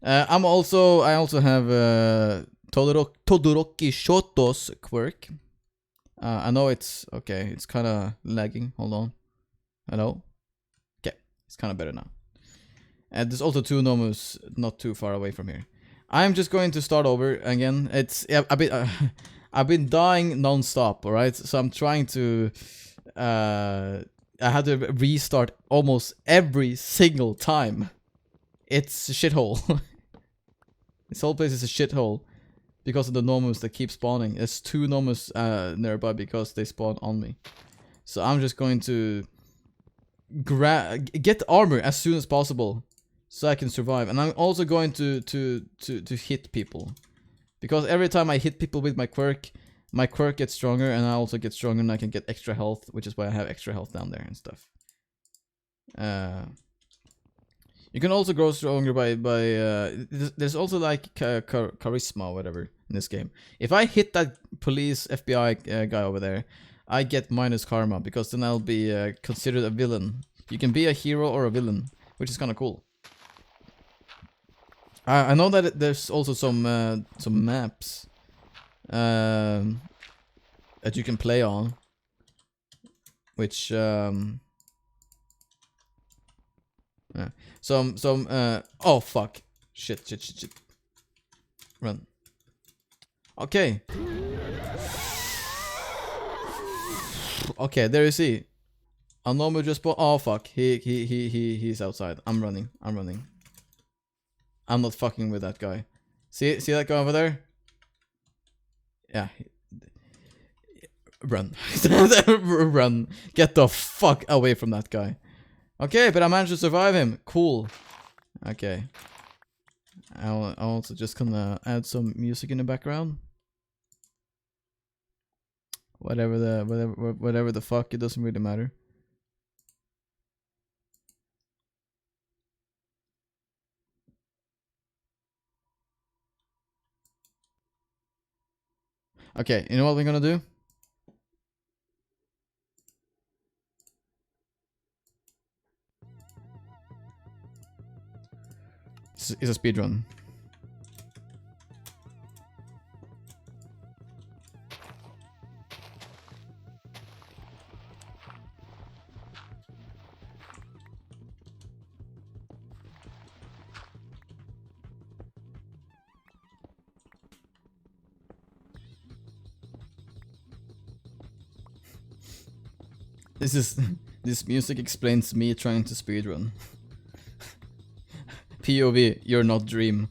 I also have Todoroki Shoto's quirk. I know it's okay. It's kind of lagging. Hold on. Hello. Okay, it's kind of better now. And there's also 2 Nomus not too far away from here. I'm just going to start over again. It's I've been dying non-stop. All right, so I'm trying to. I had to restart almost every single time. It's a shithole. This whole place is a shithole because of the Nomus that keep spawning. There's 2 Nomus nearby because they spawn on me. So I'm just going to get armor as soon as possible so I can survive. And I'm also going to hit people, because every time I hit people with my quirk gets stronger, and I also get stronger, and I can get extra health, which is why I have extra health down there and stuff. You can also grow stronger by there's also like charisma or whatever in this game. If I hit that police FBI guy over there, I get minus karma, because then I'll be considered a villain. You can be a hero or a villain, which is kind of cool. I know that there's also some maps that you can play on, which oh fuck, shit, run. Okay. Okay, there you see. Anomu just bought. Oh fuck, he's outside. I'm running. I'm not fucking with that guy. See that guy over there? Yeah. Run. Run. Get the fuck away from that guy. Okay, but I managed to survive him. Cool. Okay. I'm also just gonna add some music in the background. Whatever the fuck, it doesn't really matter. Okay, you know what we're gonna do? It's a speedrun. This music explains me trying to speedrun. POV, you're not Dream.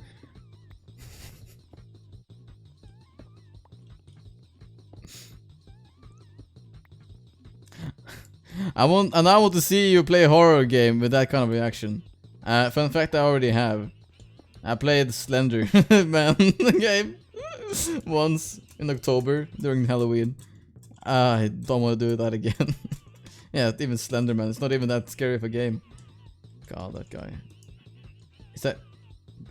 I want to see you play a horror game with that kind of reaction. Fun fact, I already have. I played Slender Man game once in October during Halloween. I don't want to do that again. Yeah, even Slenderman. It's not even that scary of a game. God, that guy. Is that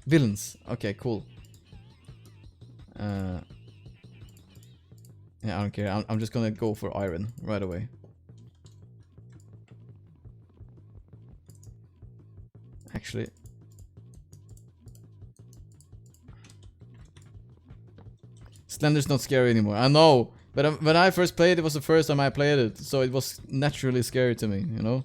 villains? Okay, cool. Yeah, I don't care. I'm just gonna go for iron right away. Actually, Slender's not scary anymore. I know, but when I first played, it was the first time I played it, so it was naturally scary to me, you know?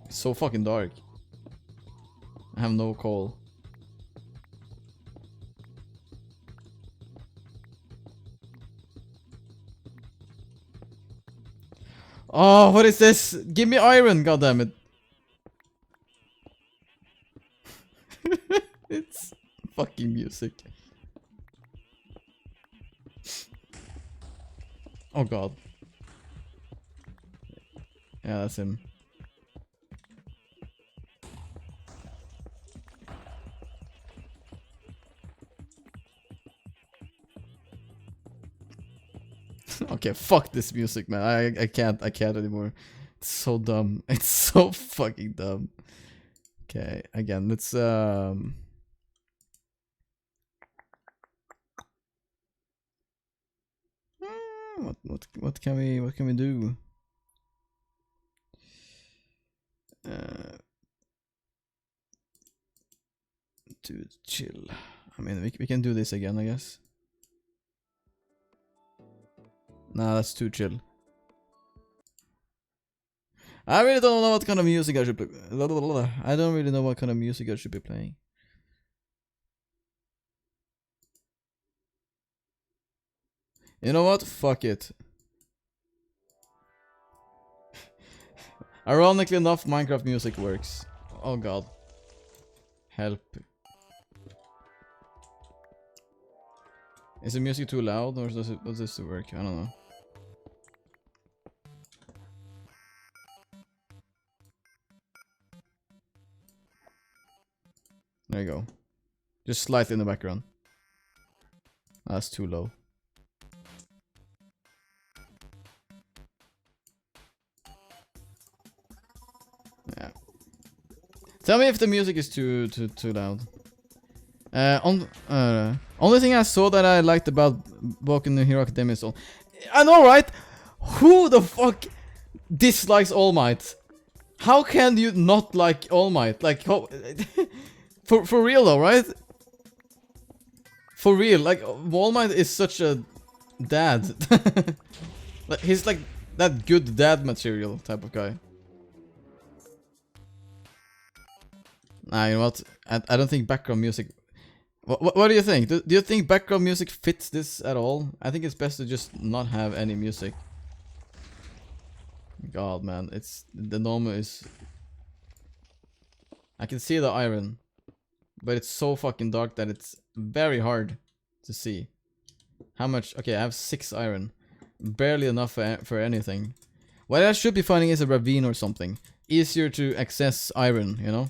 It's so fucking dark. I have no call. Oh, what is this? Give me iron, goddammit. It's fucking music. Oh god. Yeah, that's him. Okay, fuck this music, man. I can't anymore. It's so dumb. It's so fucking dumb. Okay, again, let's what can we do? Dude, chill. I mean, we can do this again, I guess. Nah, that's too chill. I really don't know what kind of music I should play. I don't really know what kind of music I should be playing. You know what? Fuck it. Ironically enough, Minecraft music works. Oh god. Help. Is the music too loud or does this work? I don't know. There you go. Just slightly in the background. That's too low. Yeah. Tell me if the music is too loud. Only thing I saw that I liked about Boku no Hero Academia is I know, right? Who the fuck dislikes All Might? How can you not like All Might? Like, how, for real though, right? For real, like All Might is such a dad. Like, he's like that good dad material type of guy. Nah, you know what? I don't think background music. What do you think? Do you think background music fits this at all? I think it's best to just not have any music. God, man, it's the normal is. I can see the iron, but it's so fucking dark that it's very hard to see. How much? Okay, I have 6 iron, barely enough for anything. What I should be finding is a ravine or something, easier to access iron, you know.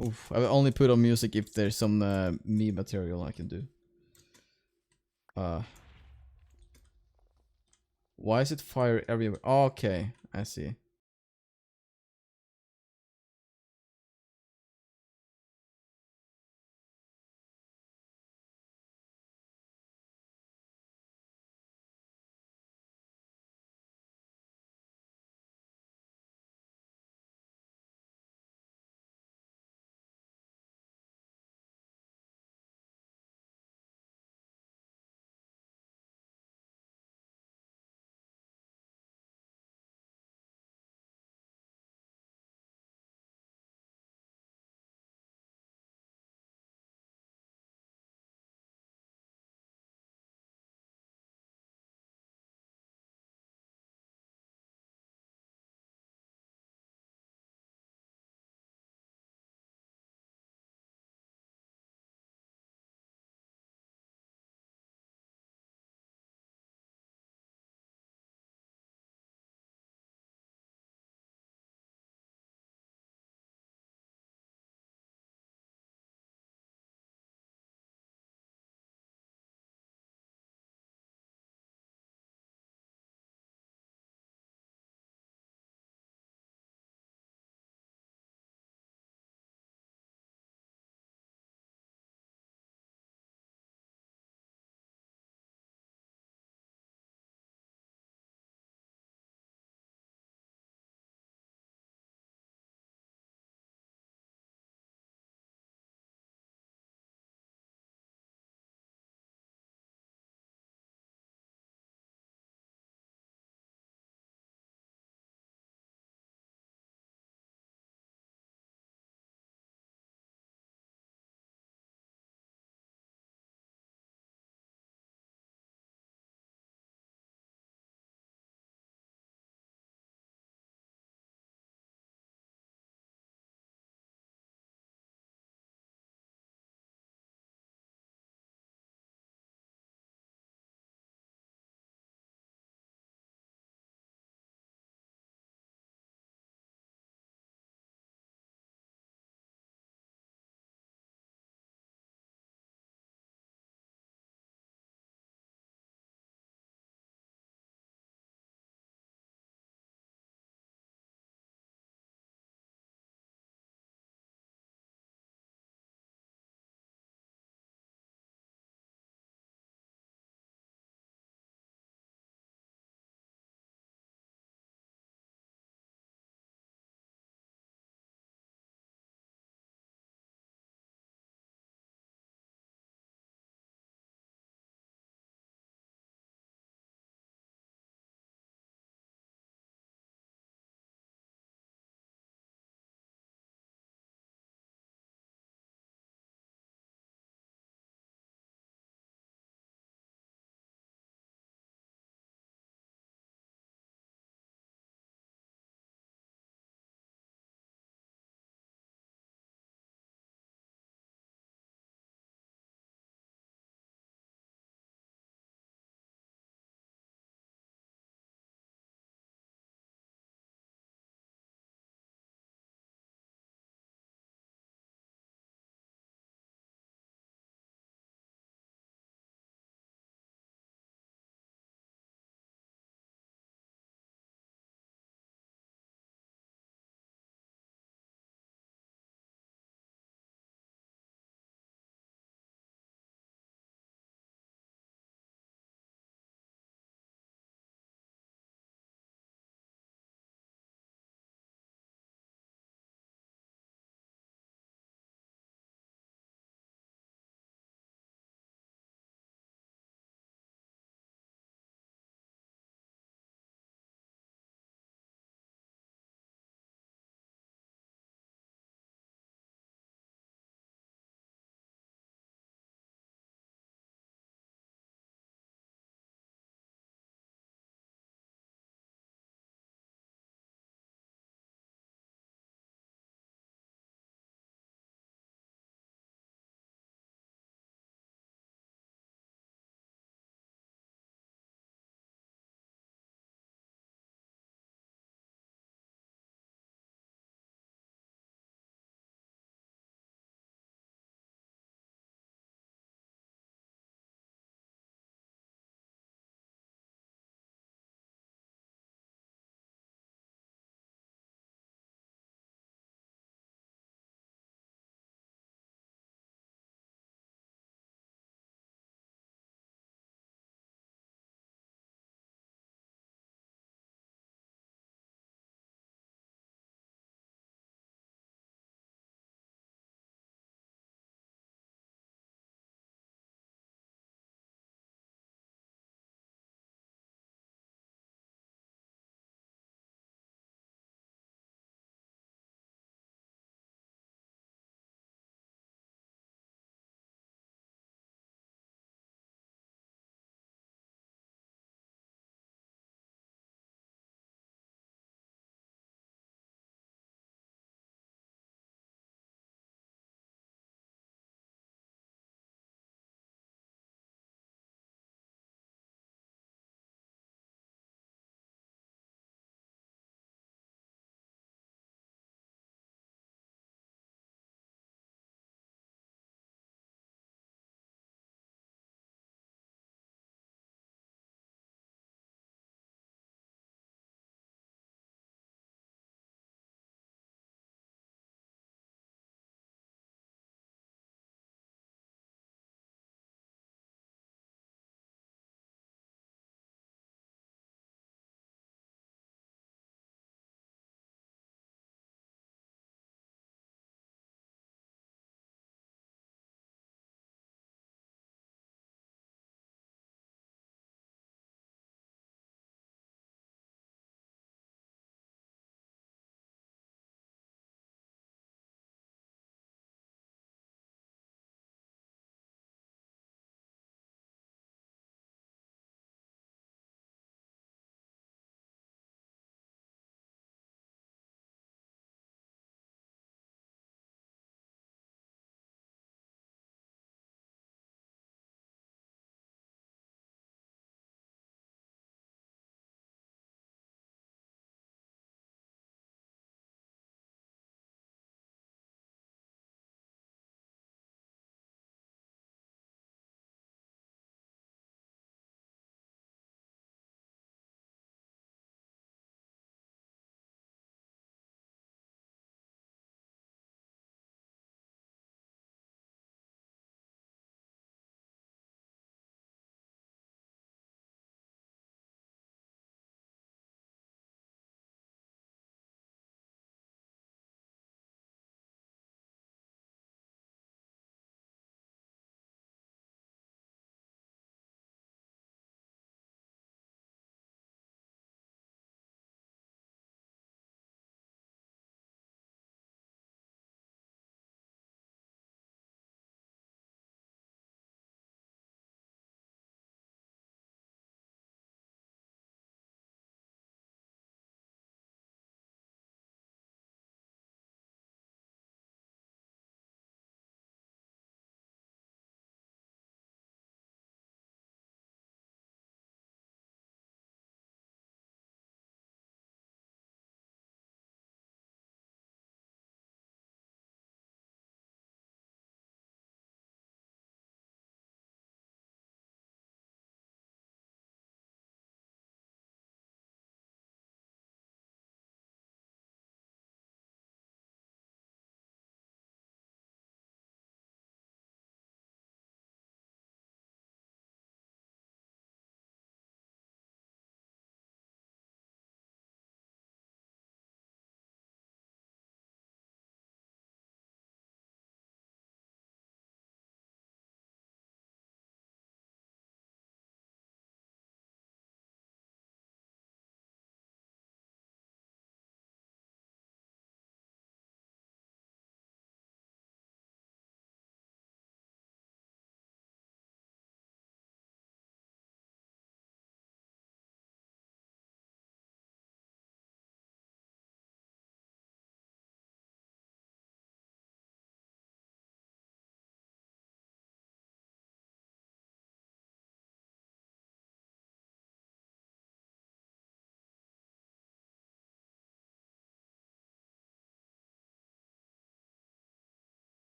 Oof, I will only put on music if there's some me material I can do. Why is it fire everywhere? Okay, I see.